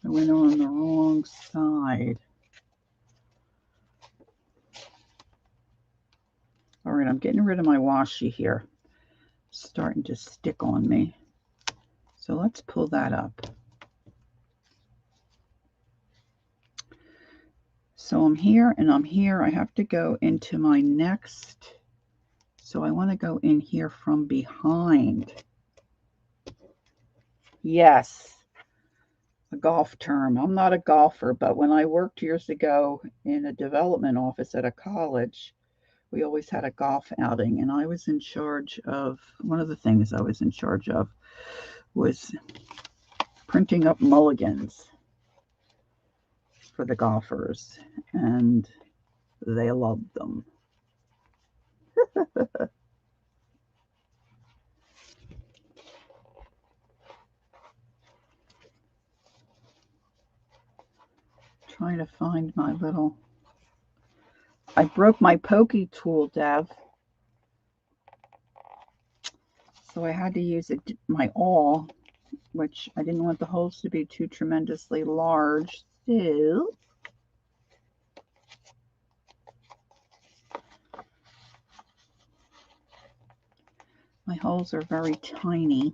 I went on the wrong side. All right, I'm getting rid of my washi here. It's starting to stick on me. So let's pull that up. So I'm here and I'm here. I have to go into my next. So I want to go in here from behind. Yes, a golf term. I'm not a golfer, but when I worked years ago in a development office at a college, we always had a golf outing, and I was in charge of, one of the things I was in charge of was printing up mulligans for the golfers, and they loved them. Trying to find my little, I broke my pokey tool, Dev. So I had to use my awl, which I didn't want the holes to be too tremendously large. So my holes are very tiny.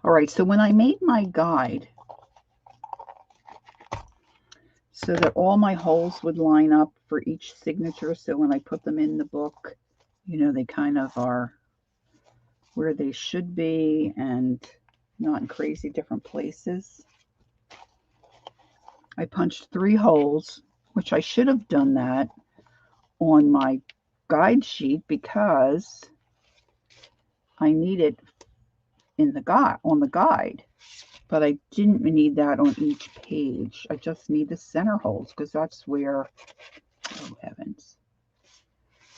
All right, so when I made my guide so that all my holes would line up for each signature, so when I put them in the book, you know, they kind of are where they should be and not in crazy different places. I punched 3 holes, which I should have done that on my guide sheet because I need it in the guide, on the guide, but I didn't need that on each page. I just need the center holes because that's where, oh heavens,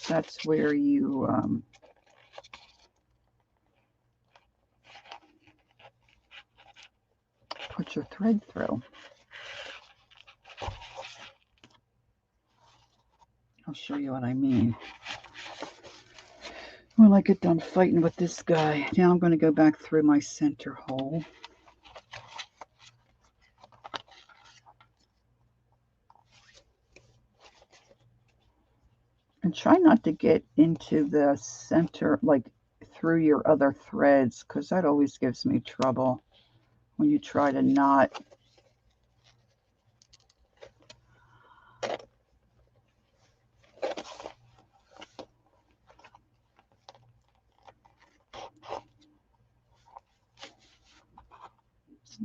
that's where you put your thread through. I'll show you what I mean when I get done fighting with this guy. Now I'm going to go back through my center hole. And try not to get into the center, like through your other threads, because that always gives me trouble when you try to knot.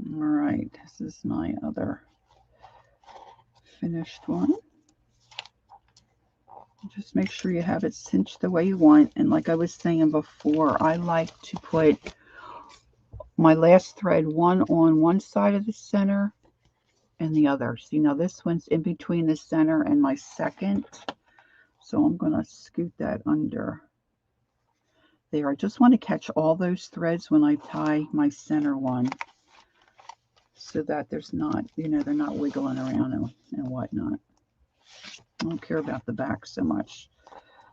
All right, this is my other finished one. Just make sure you have it cinched the way you want. And like I was saying before, I like to put my last thread one on one side of the center and the other. See, now this one's in between the center and my second. So I'm going to scoot that under there. I just want to catch all those threads when I tie my center one so that there's not, they're not wiggling around and whatnot. I don't care about the back so much.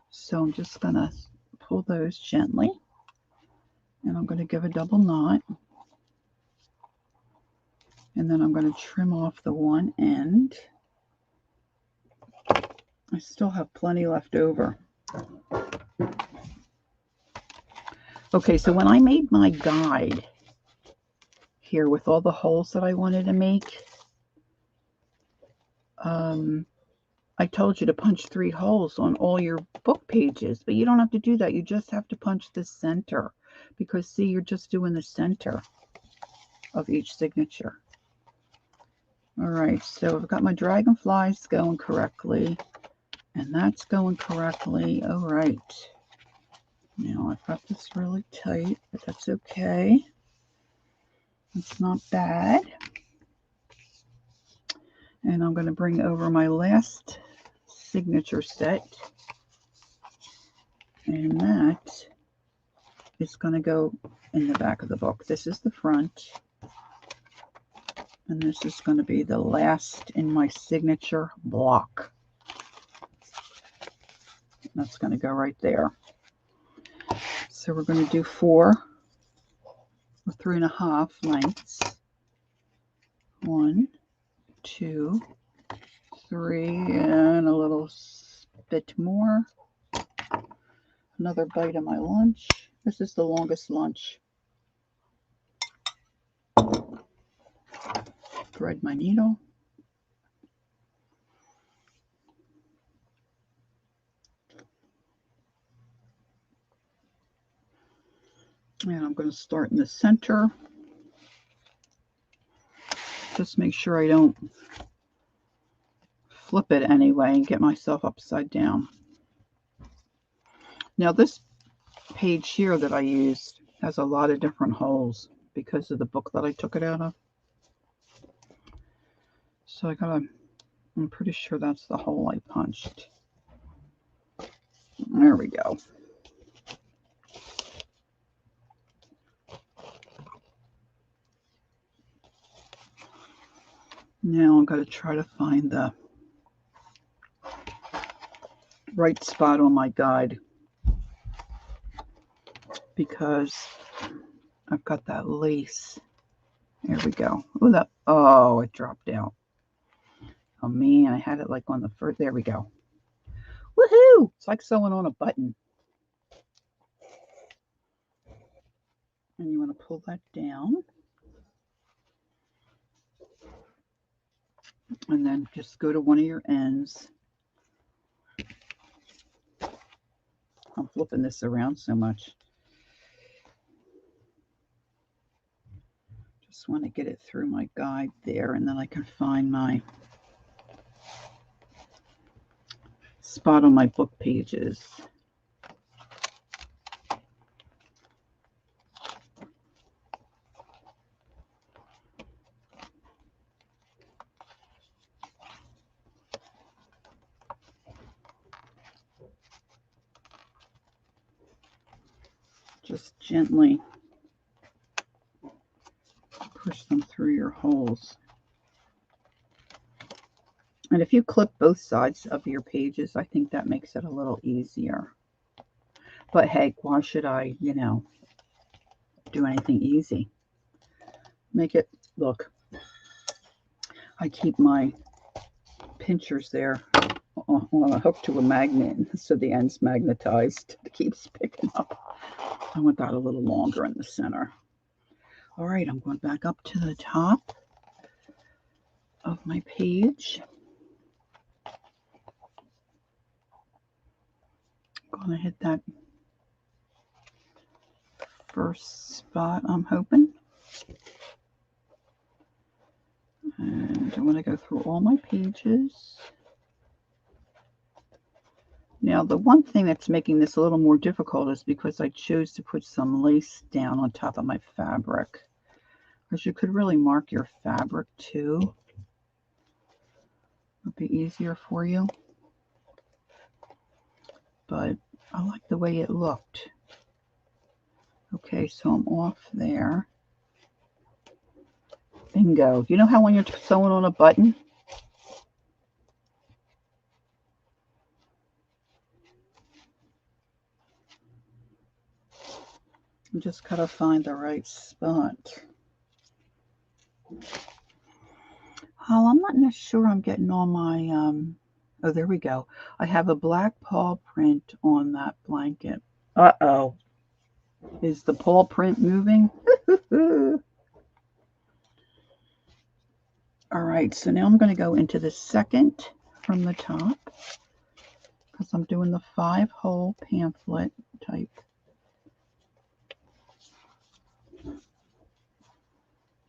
So I'm just going to pull those gently, and I'm going to give a double knot, and then I'm going to trim off the one end. I still have plenty left over. Okay, so when I made my guide here with all the holes that I wanted to make, I told you to punch 3 holes on all your book pages, but you don't have to do that. You just have to punch the center, because see, you're just doing the center of each signature. All right, so I've got my dragonflies going correctly, and that's going correctly. All right, now I've got this really tight, but that's okay. It's not bad. And I'm going to bring over my last signature set, and that is going to go in the back of the book. This is the front, and this is going to be the last in my signature block. That's going to go right there. So we're going to do 4 or 3.5 lengths. 1, 2, 3, and a little bit more. Another bite of my lunch. This is the longest lunch. Thread my needle. And I'm going to start in the center. Just make sure I don't flip it anyway and get myself upside down. Now this page here that I used has a lot of different holes because of the book that I took it out of. So I'm pretty sure that's the hole I punched. There we go. Now I'm going to try to find the right spot on my guide, because I've got that lace. There we go. Oh, it dropped out. Oh man, I had it like on the first. There we go. Woohoo! It's like sewing on a button. And you want to pull that down. And then just go to one of your ends. I'm flipping this around so much. Just want to get it through my guide there, and then I can find my spot on my book pages. Just gently push them through your holes. And if you clip both sides of your pages, I think that makes it a little easier. But hey, why should I, do anything easy? Make it, look, I keep my pinchers there on a hook to a magnet, so the end's magnetized. It keeps picking up. I want that a little longer in the center. All right, I'm going back up to the top of my page. I'm going to hit that first spot, I'm hoping. And I'm going to go through all my pages. Now, the one thing that's making this a little more difficult is because I chose to put some lace down on top of my fabric. Because you could really mark your fabric too. It'll be easier for you. But I like the way it looked. Okay, so I'm off there. Bingo. You know how when you're sewing on a button, you just gotta find the right spot. Oh, I'm not sure I'm getting all my, oh, there we go. I have a black paw print on that blanket. Uh-oh. Is the paw print moving? All right, so now I'm going to go into the second from the top because I'm doing the 5-hole pamphlet type.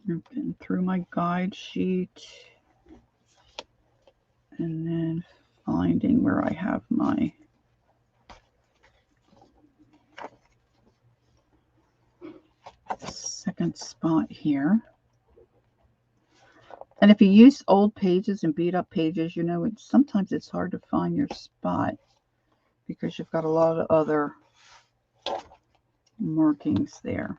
I'm getting through my guide sheet and then finding where I have my second spot here. And if you use old pages and beat up pages, you know, sometimes it's hard to find your spot because you've got a lot of other markings there.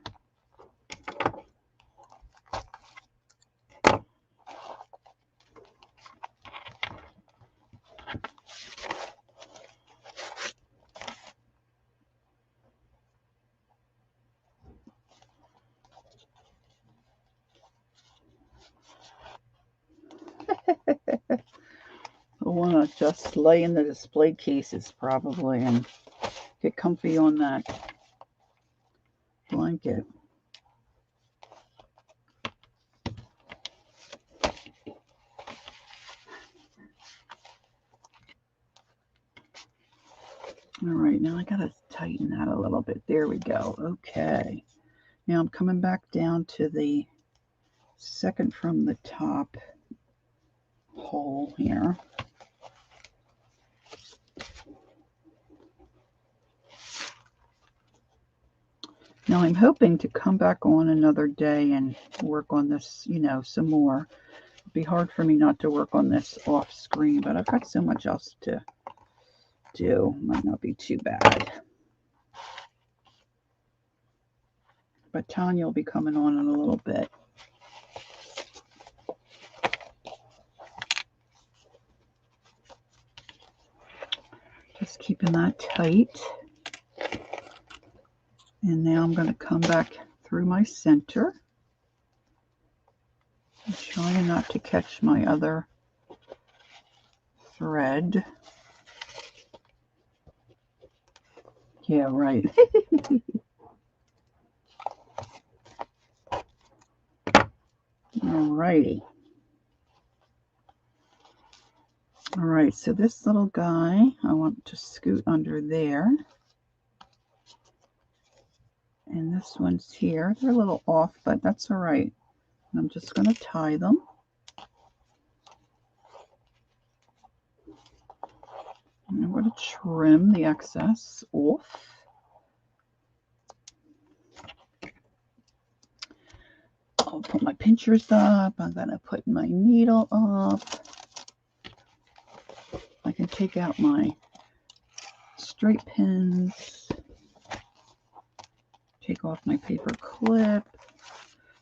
I want to just lay in the display cases probably and get comfy on that blanket. All right, now I got to tighten that a little bit. There we go. Okay. Now I'm coming back down to the second from the top hole here. Now I'm hoping to come back on another day and work on this, you know, some more. It'd be hard for me not to work on this off screen, but I've got so much else to do. Might not be too bad. But Tanya will be coming on in a little bit. Just keeping that tight. And now I'm going to come back through my center. I'm trying not to catch my other thread. Yeah, right. Alrighty. All right, so this little guy, I want to scoot under there. And this one's here. They're a little off, but that's all right. I'm just going to tie them. And I'm going to trim the excess off. I'll put my pinchers up. I'm going to put my needle up. I can take out my straight pins. Take off my paper clip.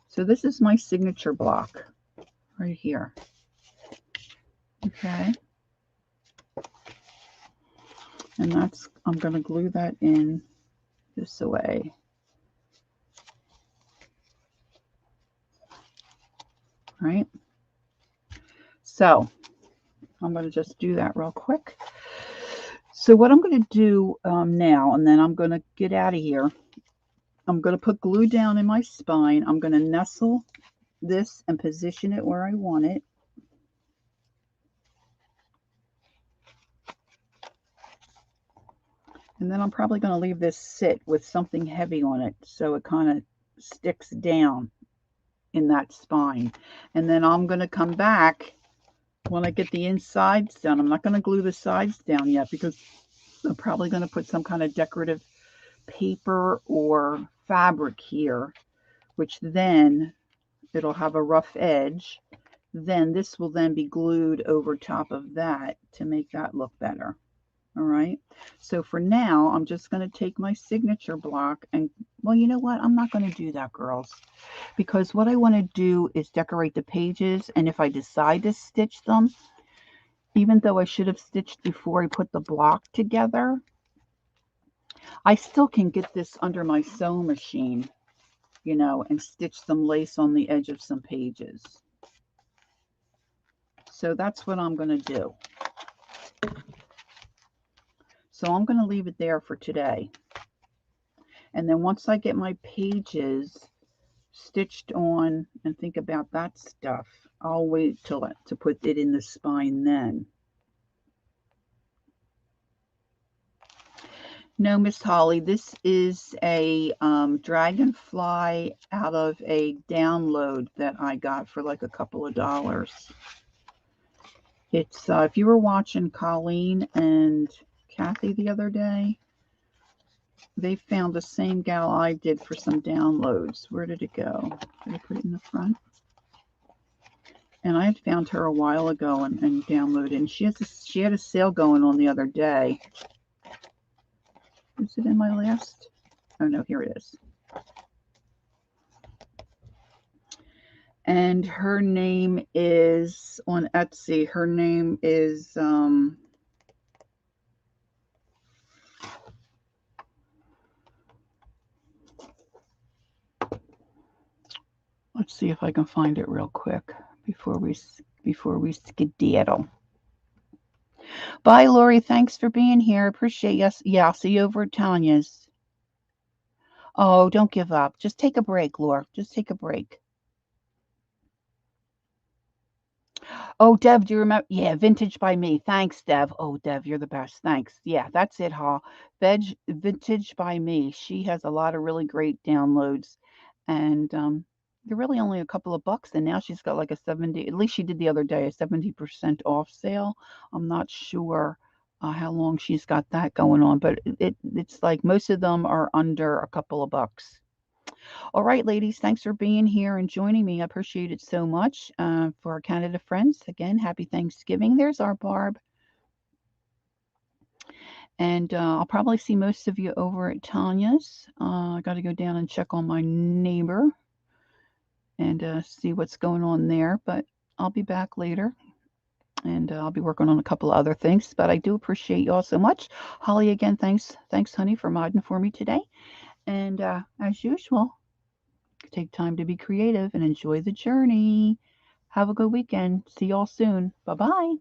So this is my signature block right here. Okay. And that's, I'm going to glue that in this way. Right? So I'm going to just do that real quick. So what I'm going to do now, and then I'm going to get out of here, I'm going to put glue down in my spine. I'm going to nestle this and position it where I want it. And then I'm probably going to leave this sit with something heavy on it so it kind of sticks down in that spine. And then I'm going to come back when I get the insides done. I'm not going to glue the sides down yet because I'm probably going to put some kind of decorative paper or fabric here, which then it'll have a rough edge. Then this will then be glued over top of that to make that look better. All right. So for now, I'm just going to take my signature block and, well, you know what? I'm not going to do that, girls, because what I want to do is decorate the pages. And if I decide to stitch them, even though I should have stitched before I put the block together, I still can get this under my sewing machine, and stitch some lace on the edge of some pages. So that's what I'm going to do. So I'm going to leave it there for today. And then once I get my pages stitched on and think about that stuff, I'll wait to put it in the spine then. No, Miss Holly, this is a dragonfly out of a download that I got for like a couple of dollars. It's if you were watching Colleen and Kathy the other day, they found the same gal I did for some downloads. Where did it go? Did I put it in the front? And I had found her a while ago and downloaded. And she had a sale going on the other day. Is it in my last? Oh no, here it is. And her name is on Etsy. Her name is let's see if I can find it real quick before we skedaddle. Bye, Lori. Thanks for being here. Appreciate you. Yeah, I'll see you over at Tanya's. Oh, don't give up. Just take a break, Laura. Just take a break. Oh, Dev, do you remember? Yeah, Vintage by Me. Thanks, Dev. Oh, Dev, you're the best. Thanks. Yeah, that's it, huh? Vintage by Me. She has a lot of really great downloads, and they're really only a couple of bucks. And now she's got like a 70. At least she did the other day a 70% off sale. I'm not sure how long she's got that going on, but it's like most of them are under a couple of bucks. All right, ladies, thanks for being here and joining me. I appreciate it so much. For our Canada friends, again, happy Thanksgiving. There's our Barb. And I'll probably see most of you over at Tanya's. I got to go down and check on my neighbor and see what's going on there. But I'll be back later. And I'll be working on a couple of other things. But I do appreciate you all so much. Holly, again, thanks, honey, for modding for me today. And as usual, take time to be creative and enjoy the journey. Have a good weekend. See y'all soon. Bye bye.